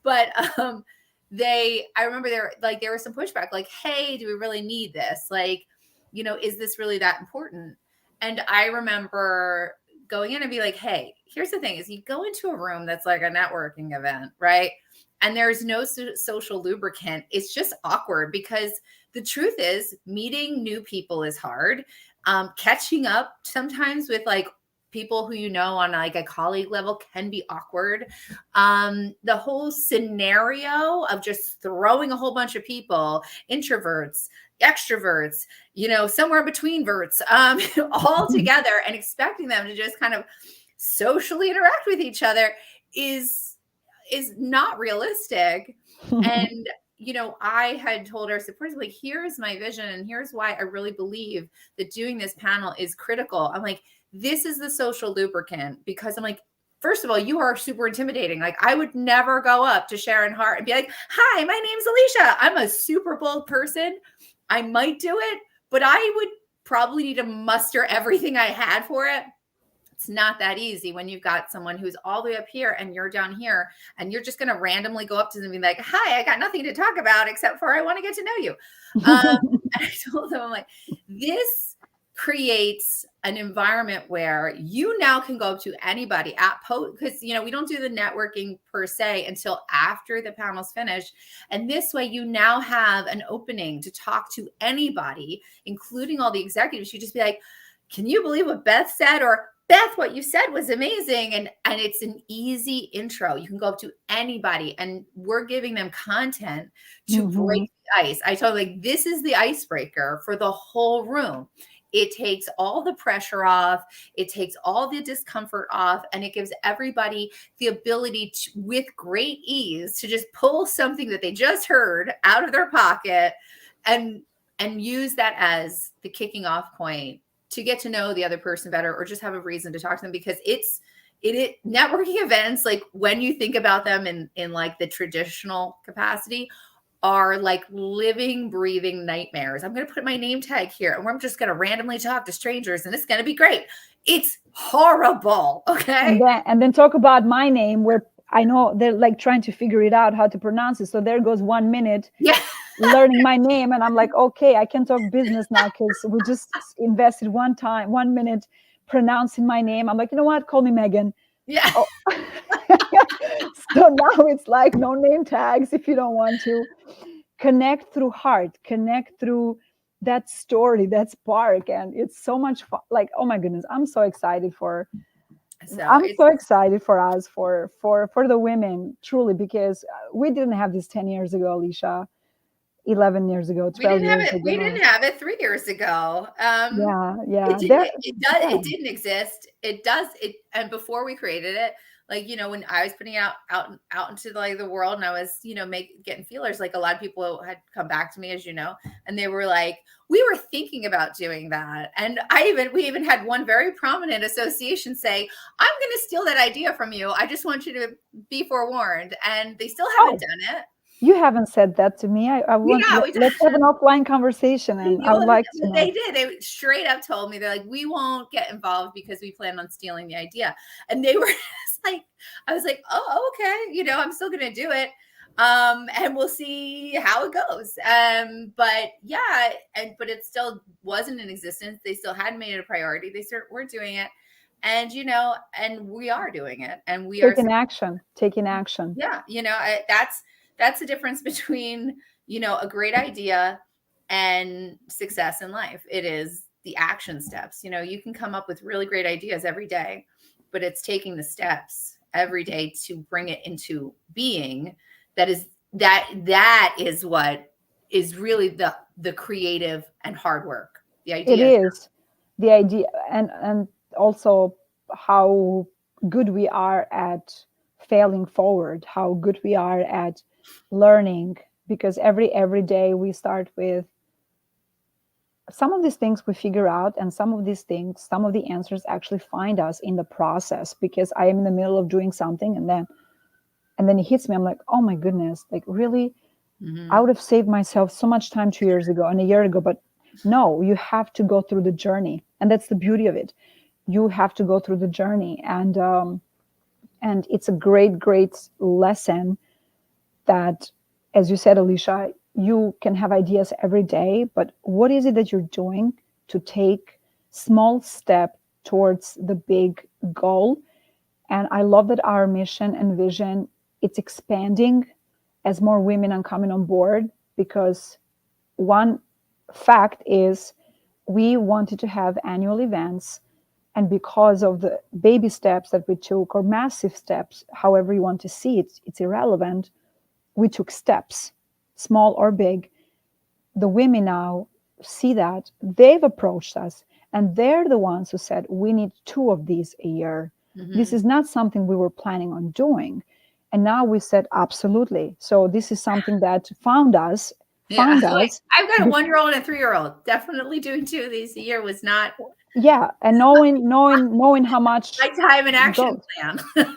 But, I remember there was some pushback like, hey, do we really need this? Like, is this really that important? And I remember going in and be like, hey, here's the thing is you go into a room that's like a networking event, right? And there's no social lubricant. It's just awkward because the truth is meeting new people is hard. Catching up sometimes with like people who on like a colleague level can be awkward. The whole scenario of just throwing a whole bunch of people, introverts, extroverts, somewhere between verts, all together and expecting them to just kind of socially interact with each other is not realistic. And I had told our supporters, like, here's my vision and here's why I really believe that doing this panel is critical. I'm like, this is the social lubricant because I'm like, first of all, you are super intimidating. Like I would never go up to Sharon Hart and be like, hi, my name's Alicia. I'm a super bold person. I might do it, but I would probably need to muster everything I had for it. It's not that easy when you've got someone who's all the way up here and you're down here and you're just going to randomly go up to them and be like, hi, I got nothing to talk about except for I want to get to know you. And I told them, I'm like, this creates an environment where you now can go up to anybody at because we don't do the networking per se until after the panel's finished. And this way you now have an opening to talk to anybody, including all the executives. You just be like, can you believe what Beth said? Or Beth, what you said was amazing. And it's an easy intro. You can go up to anybody and we're giving them content to break the ice. I told them, like, this is the icebreaker for the whole room. It takes all the pressure off. It takes all the discomfort off. And it gives everybody the ability to, with great ease, to just pull something that they just heard out of their pocket and use that as the kicking off point to get to know the other person better or just have a reason to talk to them, because it networking events, like when you think about them in like the traditional capacity, are like living, breathing nightmares. I'm going to put my name tag here and we're just going to randomly talk to strangers and it's going to be great. It's horrible. Okay. And then talk about my name where I know they're like trying to figure it out how to pronounce it. So there goes 1 minute learning my name. And I'm like, okay, I can talk business now because we just invested 1 minute pronouncing my name. I'm like, you know what? Call me Megan. Yeah. Oh. So now it's like no name tags if you don't want to. Connect through heart, connect through that story, that spark. And it's so much fun. Like, oh my goodness, I'm so excited for I'm so excited for us, for the women, truly, because we didn't have this 10 years ago, Alicia, 11 years ago, 12 years ago. We didn't have it 3 years ago. Yeah. It didn't exist. It does. And before we created it, like, when I was putting out into like the world and I was, getting feelers, like a lot of people had come back to me, as you know, and they were like, we were thinking about doing that. And we even had one very prominent association say, I'm going to steal that idea from you. I just want you to be forewarned. And they still haven't done it. You haven't said that to me. I want, Yeah, we let's have an offline conversation, and I would like to know. they did. They straight up told me, they're like, we won't get involved because we plan on stealing the idea. And they were just like, I was like, oh, okay, I'm still gonna do it. And we'll see how it goes. But yeah, but it still wasn't in existence. They still hadn't made it a priority. They still were doing it. And and we are doing it, and we are, Taking action, taking action. yeah, that's the difference between a great idea and success in life. It is the action steps. You can come up with really great ideas every day, but it's taking the steps every day to bring it into being. That is what is really the creative and hard work. The It idea. is the idea, and also how good we are at failing forward, how good we are at learning, because every day we start with some of these things we figure out, and some of these things, some of the answers actually find us in the process, because I am in the middle of doing something, and then it hits me. I'm like, oh my goodness, like really, I Mhm. would have saved myself so much time 2 years ago and a year ago. But no, you have to go through the journey, and that's the beauty of it. You have to go through the journey, and it's a great lesson that, as you said, Alicia, you can have ideas every day, but what is it that you're doing to take small step towards the big goal? And I love that our mission and vision, it's expanding as more women are coming on board, because one fact is we wanted to have annual events, and because of the baby steps that we took, or massive steps, however you want to see it, it's irrelevant, we took steps, small or big. The women now see that they've approached us, and they're the ones who said we need two of these a year. This Mhm. is not something we were planning on doing, and now we said absolutely. So this is something that Yeah. found Like, us. I've got a be- 1-year-old and a 3-year-old. Definitely doing 2 of these a year was not yeah, and knowing how my much time and it action goes. plan.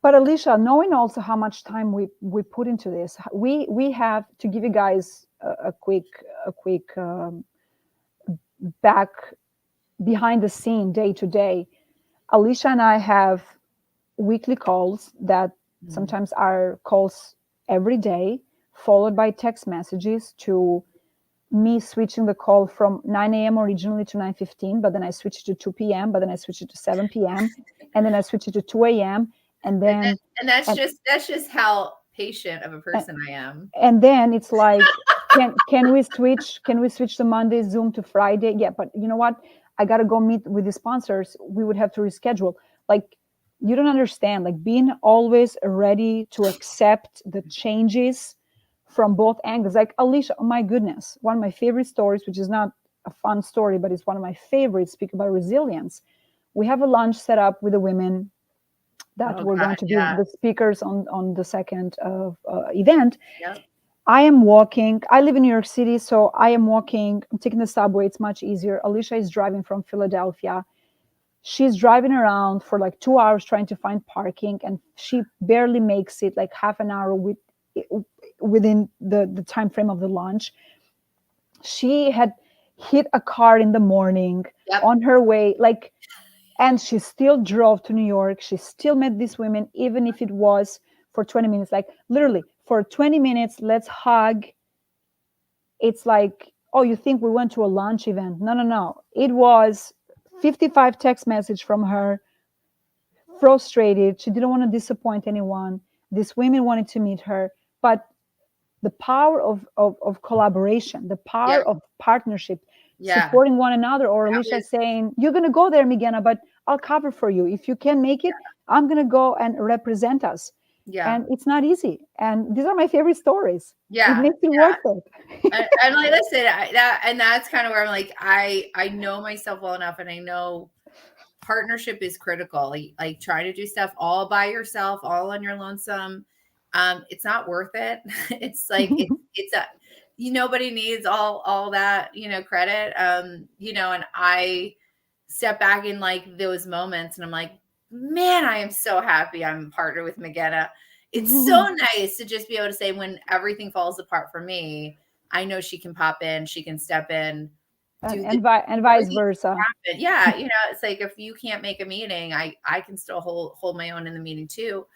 But Alicia, knowing also how much time we put into this, we have to give you guys a quick back behind the scene, day to day. Alicia and I have weekly calls that Mhm. sometimes are calls every day, followed by text messages, to me switching the call from 9 a.m. originally to 9:15, but then I switched it to 2 p.m., but then I switched it to 7 p.m., and then I switched it to 2 a.m., and And then and that's and just how patient of a and, person I am. and then it's like, can we switch the Monday Zoom to Friday? Yeah, but you know what, I got to go meet with the sponsors, we would have to reschedule. Like, you don't understand, like being always ready to accept the changes from both angles. Like Alicia, oh my goodness, one of my favorite stories, which is not a fun story, but it's one of my favorites, speak about resilience. We have a lunch set up with the women that Oh were god, going to be yeah. the speakers on the second event. Yep. I am walking. I live in New York City, so I am walking. I'm taking the subway. It's much easier. Alicia is driving from Philadelphia. She's driving around for like 2 hours trying to find parking, and she barely makes it like half an hour within the time frame of the lunch. She had hit a car in the morning Yep. on her way, like, and she still drove to New York. She still met these women, even if it was for 20 minutes. Like literally for 20 minutes, let's hug. It's like, oh, you think we went to a lunch event? No, no, no. It was 55 text message from her, frustrated. She didn't want to disappoint anyone. These women wanted to meet her, but the power of collaboration, the Yep. power of partnership, Yeah. supporting one another, or That Alicia was saying, you're going to go there, Migena, but I'll cover for you. If you can make it, I'm going to go and represent us. yeah. And it's not easy. And these are my favorite stories. It Yeah. makes it worth it. And like, listen, that's kind of where I'm like, I know myself well enough, and I know partnership is critical. Like trying to do stuff all by yourself, all on your lonesome, it's not worth it. It's like it's a nobody needs all that credit. And I step back in like those moments, and I'm like, man, I am so happy I'm a partner with Magetta. it's so nice to just be able to say when everything falls apart for me, I know she can pop in, she can step in, and do the and vice everything versa. happen. Yeah, you know, it's like if you can't make a meeting, I can still hold my own in the meeting too.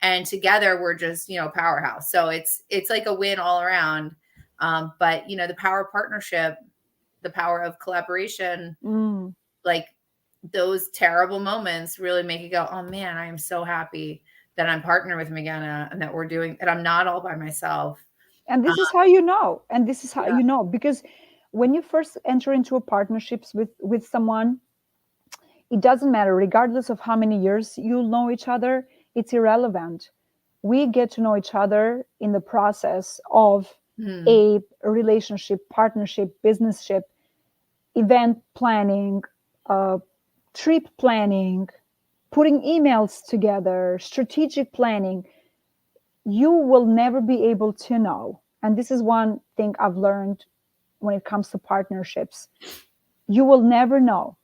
And together we're just, you know, powerhouse. So it's like a win all around. But you know, the power of partnership, the power of collaboration, Mm. like those terrible moments really make you go, oh man, I am so happy that I'm partnered with McGenna and that we're doing that. I'm not all by myself. And Uh, this is how you know, and this is how yeah. you know, because when you first enter into a partnerships with someone, it doesn't matter, regardless of how many years you know each other, it's irrelevant. We get to know each other in the process of Hmm. a relationship, partnership, businessship, event planning, uh, trip planning, putting emails together, strategic planning. You will never be able to know. And this is one thing I've learned when it comes to partnerships. You will never know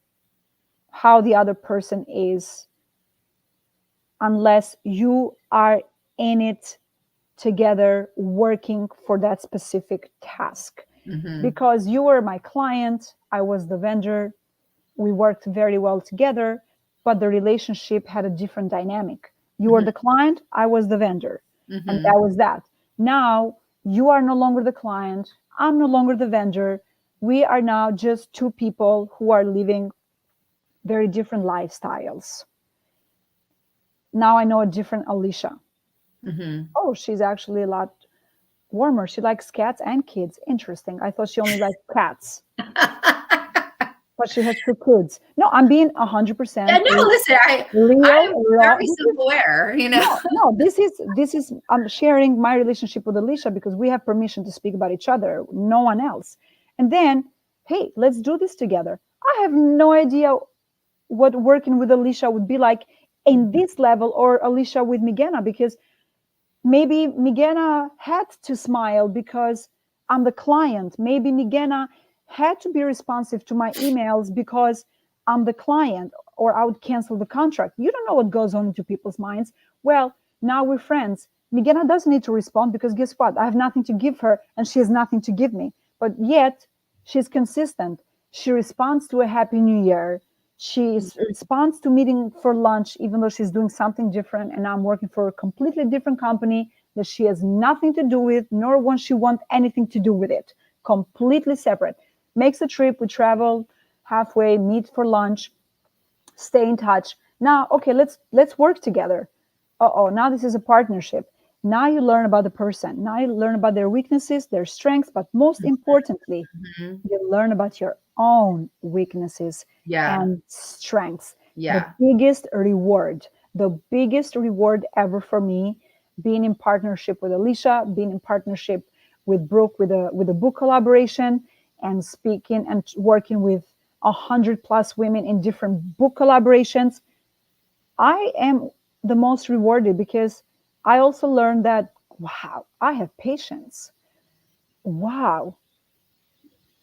how the other person is unless you are in it together working for that specific task. Hmm. Because you were my client, I was the vendor, we worked very well together, but the relationship had a different dynamic. You were Hmm. the client, I was the vendor, and Hmm. that was that. Now you are no longer the client, I'm no longer the vendor. We are now just two people who are living very different lifestyles. Now I know a different Alicia. Hmm. Oh, she's actually a lot warmer. She likes cats and kids. Interesting. I thought she only liked cats, but she has two kids. No, I'm being Yeah, 100% no, listen, real, I'm raw. very self-aware, you know. No. This is. I'm sharing my relationship with Alicia because we have permission to speak about each other. No one else. And then, hey, let's do this together. I have no idea what working with Alicia would be like in this level, or Alicia with Migena, because maybe Migena had to smile because I'm the client. Maybe Migena had to be responsive to my emails because I'm the client, or I would cancel the contract. You don't know what goes on into people's minds. Well, now we're friends. Migena doesn't need to respond because guess what? I have nothing to give her and she has nothing to give me. But yet, she's consistent. She responds to a Happy New Year. She responds to meeting for lunch, even though she's doing something different. And I'm working for a completely different company that she has nothing to do with, nor wants she want anything to do with it. Completely separate. Makes a trip. We travel halfway, meet for lunch, stay in touch. Now, okay, let's work together. Oh, now this is a partnership. Now you learn about the person. Now you learn about their weaknesses, their strengths, but most importantly, Mhm. you learn about your own weaknesses Yeah. and strengths. The Yeah. biggest reward ever for me, being in partnership with Alicia, being in partnership with Brooke with a book collaboration, and speaking and working with 100 plus women in different book collaborations. I am the most rewarded because I also learned that, wow, I have patience. Wow,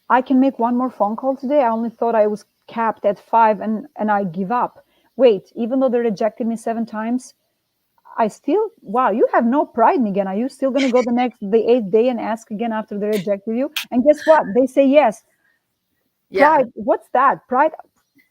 I can make one more phone call today. I only thought I was capped at five, and I give up. Wait, even though they rejected me 7 times, I still, wow, you have no pride, Miguel. Are you still going to go the eighth day and ask again after they rejected you? And guess what? They say yes. Yeah. Pride. What's that? Pride?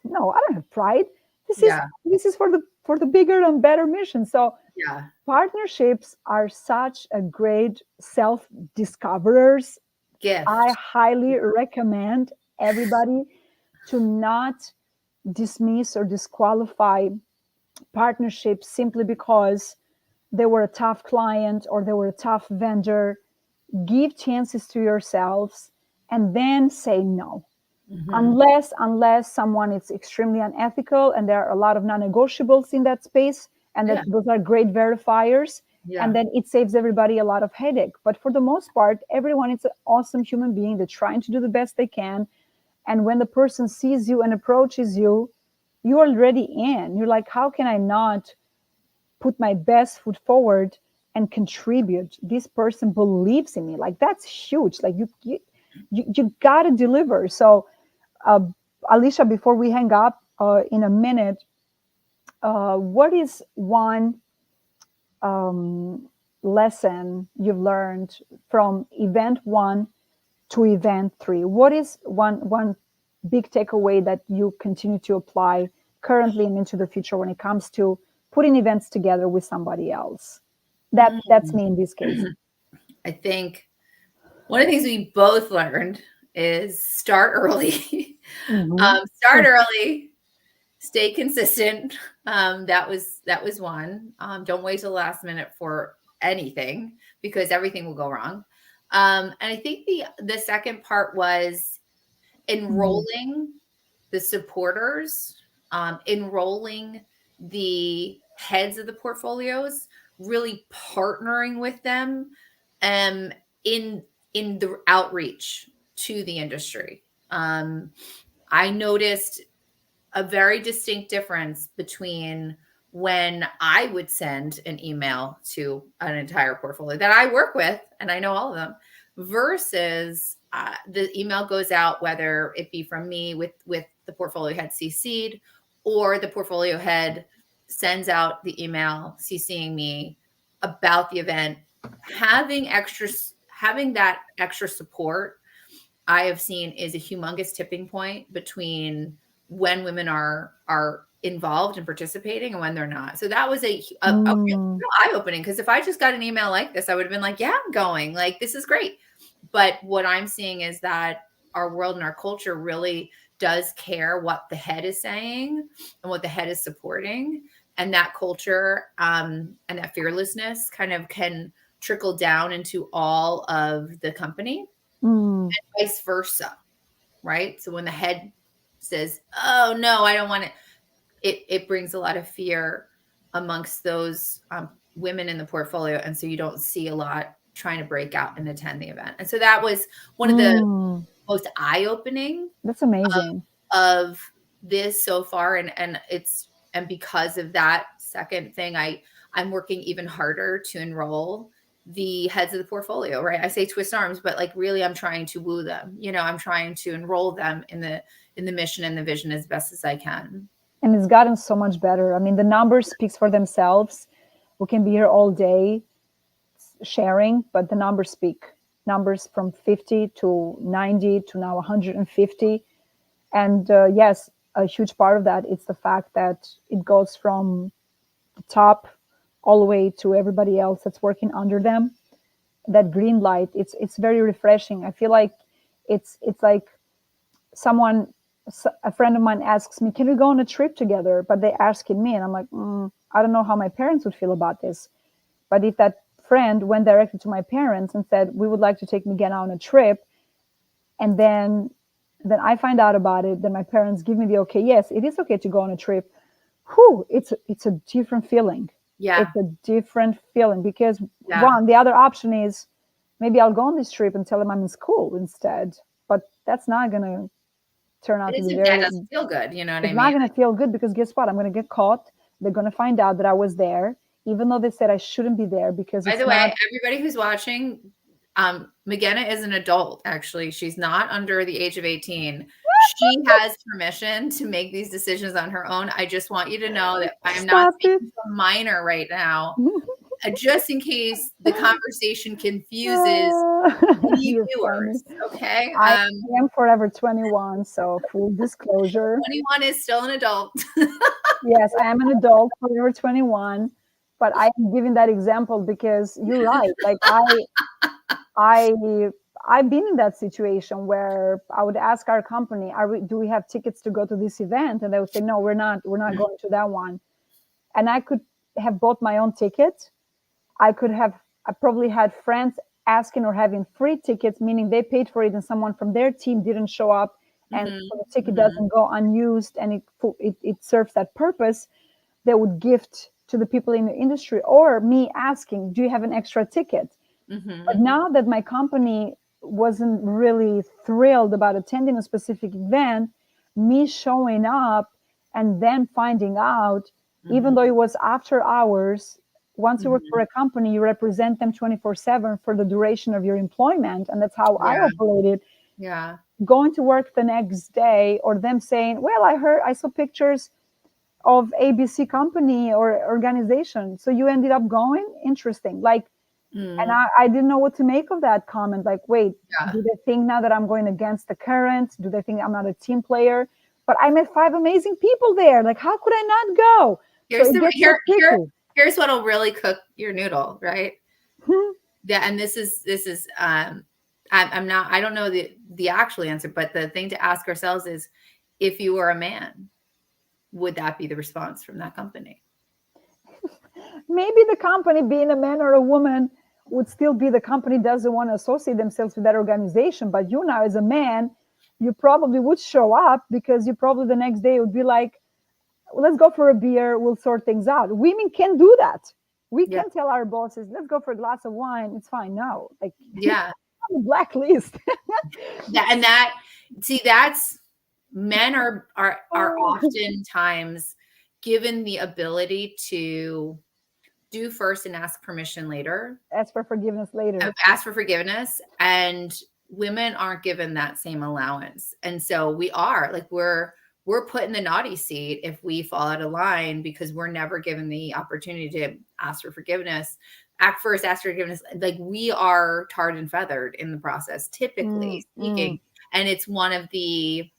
No, I don't have pride. This is Yeah. this is for the bigger and better mission. So Yeah. partnerships are such a great self discoverers. I Gift. highly recommend everybody to not dismiss or disqualify partnerships simply because they were a tough client or they were a tough vendor. Give chances to yourselves and then say no. Hmm. Unless someone is extremely unethical, and there are a lot of non-negotiables in that space, and that Yeah. those are great verifiers, and Yeah. then it saves everybody a lot of headache. But for the most part, everyone is an awesome human being. They're trying to do the best they can, and when the person sees you and approaches you, you're already in. You're like, how can I not put my best foot forward and contribute? This person believes in me. Like, that's huge. Like, you gotta deliver. So uh, Alicia, before we hang up in a minute, what is one lesson you've learned from event 1 to event 3? What is one big takeaway that you continue to apply currently and into the future when it comes to putting events together with somebody else? That's Mm. me in this case. I think one of the things we both learned is start early. Mm-hmm. Start early, stay consistent. That was one. Don't wait till the last minute for anything because everything will go wrong. And I think the second part was Mm-hmm. enrolling the supporters, enrolling the heads of the portfolios, really partnering with them um, in in the outreach to the industry. I noticed a very distinct difference between when I would send an email to an entire portfolio that I work with, and I know all of them, versus the email goes out, whether it be from me with the portfolio head CC'd, or the portfolio head sends out the email CCing me about the event. Having that extra support I have seen is a humongous tipping point between when women are involved and participating and when they're not. So that was a Mm. real eye opening because if I just got an email like this, I would have been like, yeah, I'm going. Like this is great. But what I'm seeing is that our world and our culture really does care what the head is saying and what the head is supporting, and that culture and that fearlessness kind of can trickle down into all of the company, Mm. vice versa, right? So when the head says, "Oh no, I don't want it," it brings a lot of fear amongst those women in the portfolio, and so you don't see a lot trying to break out and attend the event. And so that was one of the Mm. most eye opening That's amazing. of this so far, and because of that second thing, I'm working even harder to enroll the heads of the portfolio, right? I say twist arms, but like really I'm trying to woo them. I'm trying to enroll them in the mission and the vision as best as I can. And it's gotten so much better. I mean, the numbers speaks for themselves. We can be here all day sharing, but the numbers speak. Numbers from 50 to 90 to now 150. And yes, a huge part of that is the fact that it goes from the top all the way to everybody else that's working under them. That green light, it's very refreshing. I feel like it's like someone, a friend of mine asks me, can we go on a trip together? But they asking me, and I'm like, I don't know how my parents would feel about this. But if that friend went directly to my parents and said, we would like to take Miguel on a trip, and then I find out about it, then my parents give me the okay, yes, it is okay to go on a trip. Whew, it's a different feeling. Yeah. It's a different feeling because Yeah. the other option is maybe I'll go on this trip and tell them I'm in school instead. But that's not gonna turn out It to be isn't that very, doesn't feel good, you know what I it's mean? not gonna feel good because guess what? I'm gonna get caught. They're gonna find out that I was there, even though they said I shouldn't be there because By it's the not. way, everybody who's watching, McGenna is an adult, actually. She's not under the age of 18. She has permission to make these decisions on her own. I just want you to know that I am not Stop it. speaking to a minor right now, just in case the conversation confuses any You're funny. viewers, okay? I am forever 21, so full disclosure. 21 is still an adult. Yes, I am an adult, forever 21, but I am giving that example because you're right. Like I, I've been in that situation where I would ask our company, do we have tickets to go to this event? And they would say, no, we're not going to that one. And I could have bought my own ticket. I probably had friends asking or having free tickets, meaning they paid for it and someone from their team didn't show up, and Mhm, so the ticket mhm, doesn't go unused and it serves that purpose. They would gift to the people in the industry, or me asking, do you have an extra ticket? But mhm. now that my company wasn't really thrilled about attending a specific event, me showing up and then finding out, even though Mhm, it was after hours, once you work for mhm. a company, you represent them 24/7 for the duration of your employment. And that's how I Yeah, operated. yeah. Going to work the next day, or them saying, well, I saw pictures. of ABC company or organization. So you ended up going? Interesting. Like, and Mm, I didn't know what to make of that comment. Like, wait, yeah. do they think now that I'm going against the current? Do they think I'm not a team player? But I met five amazing people there. Like, how could I not go? So Here's it the gets so tricky. here's what'll really cook your noodle, right? Yeah, and this is I'm not, I don't know the actual answer, but the thing to ask ourselves is, if you were a man, would that be the response from that company? Maybe the company, being a man or a woman, would still be the company doesn't want to associate themselves with that organization. But you now, as a man, you probably would show up because you probably the next day would be like, let's go for a beer, we'll sort things out. Women can do that. We Yeah. can tell our bosses, let's go for a glass of wine, it's fine. No, like, Yeah. on the blacklist. That see, that's, men are Oh, oftentimes given the ability to do first and ask permission later, ask for forgiveness later. ask for forgiveness, and women aren't given that same allowance. And so we are like, we're put in the naughty seat if we fall out of line, because we're never given the opportunity to ask for forgiveness, act first, ask for forgiveness. Like, we are tarred and feathered in the process, typically Mm, mm. speaking. And it's one of the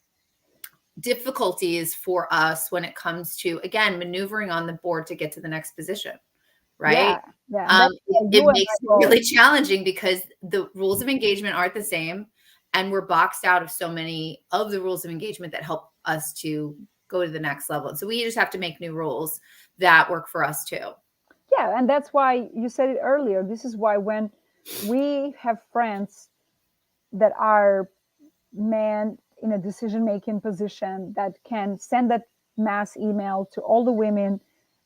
difficulties for us when it comes to, again, maneuvering on the board to get to the next position, right? Yeah, yeah. And that's It, why it you and makes I it both. really challenging, because the rules of engagement aren't the same, and we're boxed out of so many of the rules of engagement that help us to go to the next level. And so we just have to make new rules that work for us too. Yeah, and that's why you said it earlier. This is why when we have friends that are men in a decision making position that can send that mass email to all the women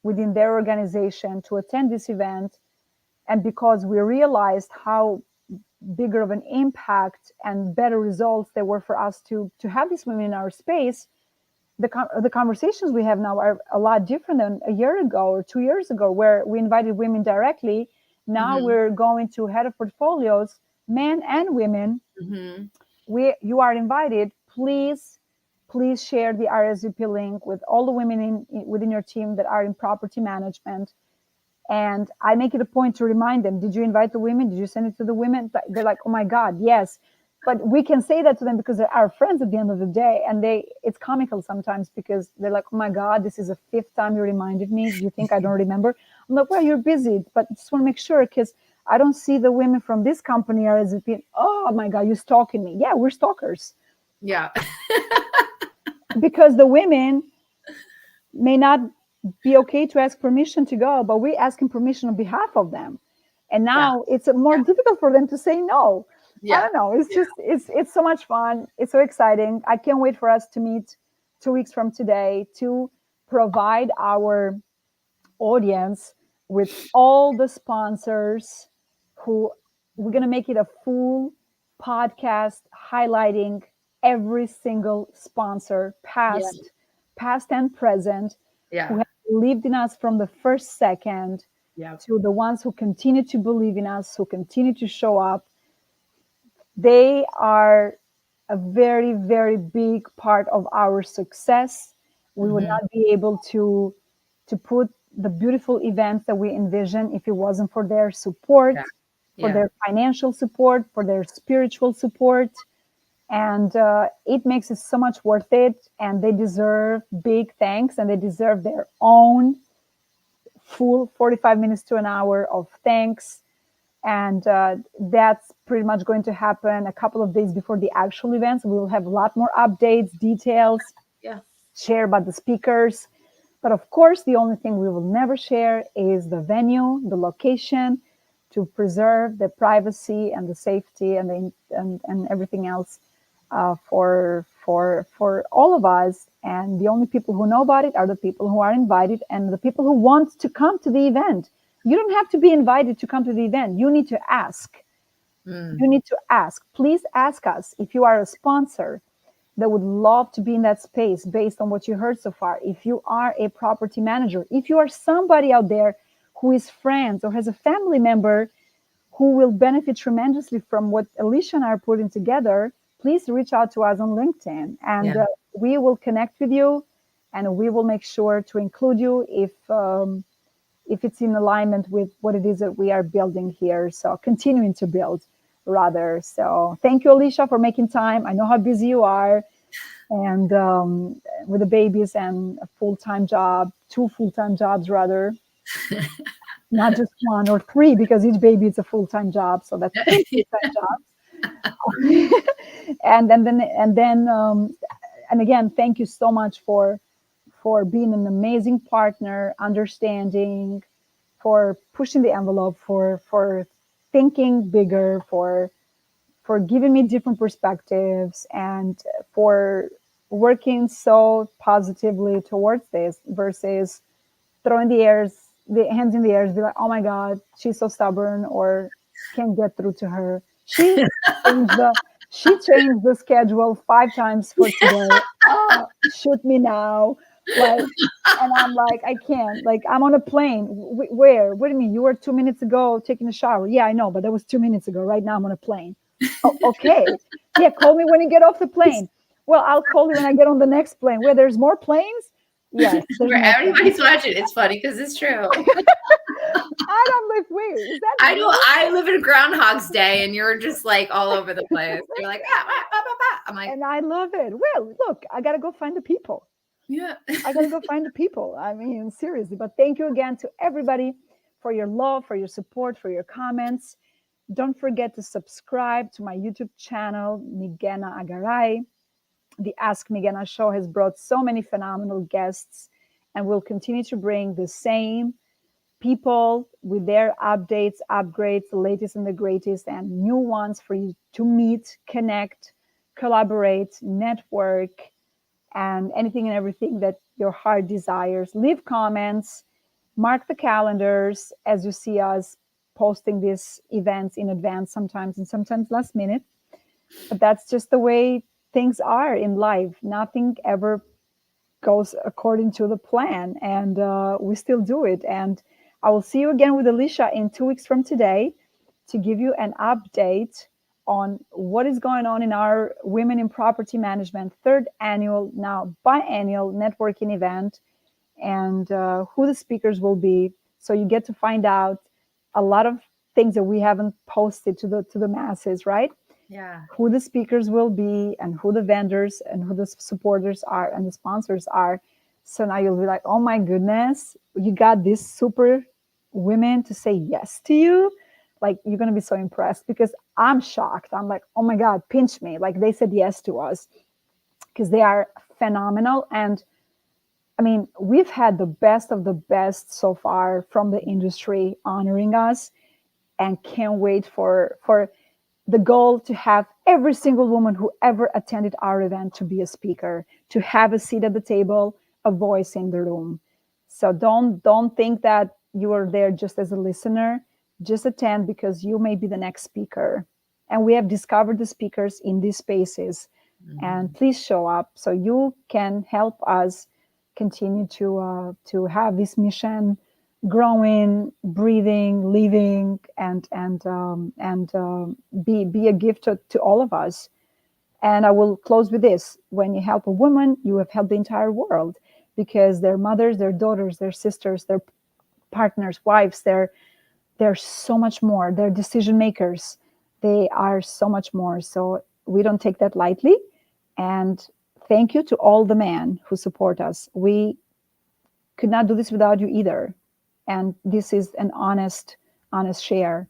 within their organization to attend this event, and because we realized how bigger of an impact and better results there were for us to have these women in our space, the conversations we have now are a lot different than a year ago or 2 years ago, where we invited women directly. Now Hmm. we're going to head of portfolios, men and women. Hmm. You are invited. Please share the RSVP link with all the women within your team that are in property management. And I make it a point to remind them, did you invite the women? Did you send it to the women? They're like, oh my God, yes. But we can say that to them because they're our friends at the end of the day. And it's comical sometimes because they're like, oh my God, this is the fifth time you reminded me. Do you think I don't remember? I'm like, well, you're busy, but just want to make sure because I don't see the women from this company are as if, oh my God, you're stalking me. Yeah, we're stalkers Yeah. because the women may not be okay to ask permission to go, but we're asking permission on behalf of them. And Yeah. now it's more difficult for them to say no. I Yeah. don't know. It's Yeah. just it's so much fun. It's so exciting. I can't wait for us to meet 2 weeks from today to provide our audience with all the sponsors who we're going to make it a full podcast highlighting every single sponsor, Yeah. past and present, who Yeah. have believed in us from the first second, Yeah. to the ones who continue to believe in us, who continue to show up. They are a very, very big part of our success. We would Hmm. not be able to put the beautiful events that we envision if it wasn't for their support, Yeah. for Yeah. their financial support, for their spiritual support. And it makes it so much worth it. And they deserve big thanks, and they deserve their own full 45 minutes to an hour of thanks. And that's pretty much going to happen a couple of days before the actual events. We will have a lot more updates, details, Yeah. share about the speakers. But of course, the only thing we will never share is the venue, the location, to preserve the privacy and the safety and everything else for all of us. And the only people who know about it are the people who are invited and the people who want to come to the event. You don't have to be invited to come to the event. You need to ask. Mm. You need to ask. Please ask us if you are a sponsor that would love to be in that space based on what you heard so far. If you are a property manager, if you are somebody out there who is friends or has a family member who will benefit tremendously from what Alicia and I are putting together, please reach out to us on LinkedIn and Yeah. we will connect with you and we will make sure to include you if it's in alignment with what it is that we are building here. So continuing to build rather. So thank you, Alicia, for making time. I know how busy you are, and with the babies and a full-time job, two full-time jobs rather, not just one or three, because each baby is a full-time job. So that's three full-time jobs. And again, thank you so much for being an amazing partner, understanding, for pushing the envelope, for thinking bigger, for giving me different perspectives, and for working so positively towards this versus throwing the hands in the air, be like, oh my God, she's so stubborn, or can't get through to her. Changed the she changed the schedule 5 times for today. Oh, shoot me now. Like, and I'm like, I can't. Like, I'm on a plane. Where? What do you mean? You were 2 minutes ago taking a shower. Yeah, I know, but that was 2 minutes ago. Right now, I'm on a plane. Oh, okay. Yeah, call me when you get off the plane. Well, I'll call you when I get on the next plane. Where there's more planes? Yes, there's Where more planes. everybody's watching. It's funny because it's true. I don't live. Wait, is that I know real? I live in Groundhog's Day, and you're just like all over the place. You're like, ah, ah, ah, ah, ah. I'm like, And I love it. Well, look, I gotta go find the people. yeah. I gotta go find the people. I mean, seriously. But thank you again to everybody for your love, for your support, for your comments. Don't forget to subscribe to my YouTube channel, Migena Agaray. The Ask Migena show has brought so many phenomenal guests and will continue to bring the same people with their updates, upgrades, the latest and the greatest, and new ones for you to meet, connect, collaborate, network, and anything and everything that your heart desires. Leave comments, mark the calendars as you see us posting these events in advance sometimes, and sometimes last minute. But that's just the way things are in life. Nothing ever goes according to the plan, and we still do it. And I will see you again with Alicia in 2 weeks from today to give you an update on what is going on in our Women in Property Management third annual, now biannual networking event, and who the speakers will be. So you get to find out a lot of things that we haven't posted to the masses, right? Yeah. Who the speakers will be, and who the vendors and who the supporters are and the sponsors are. So now you'll be like, oh my goodness, you got these super women to say yes to you. Like, you're going to be so impressed, because I'm shocked. I'm like, oh my God, pinch me. Like, they said yes to us, because they are phenomenal. And I mean, we've had the best of the best so far from the industry honoring us, and can't wait for the goal to have every single woman who ever attended our event to be a speaker, to have a seat at the table, a voice in the room. So don't think that you are there just as a listener. Just attend, because you may be the next speaker. And we have discovered the speakers in these spaces. And please show up so you can help us continue to have this mission growing, breathing, living, and be a gift to all of us. And I will close with this: when you help a woman, you have helped the entire world, because their mothers, their daughters, their sisters, their partners, wives, they're so much more. They're decision makers. They are so much more. So we don't take that lightly. And thank you to all the men who support us. We could not do this without you either. And this is an honest share.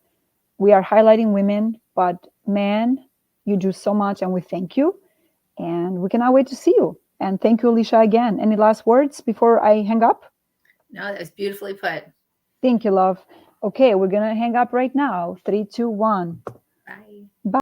We are highlighting women, but man, you do so much, and we thank you. And we cannot wait to see you. And thank you, Alicia, again. Any last words before I hang up? No, that was beautifully put. Thank you, love. Okay, we're gonna hang up right now. 3, 2, 1. Bye. Bye.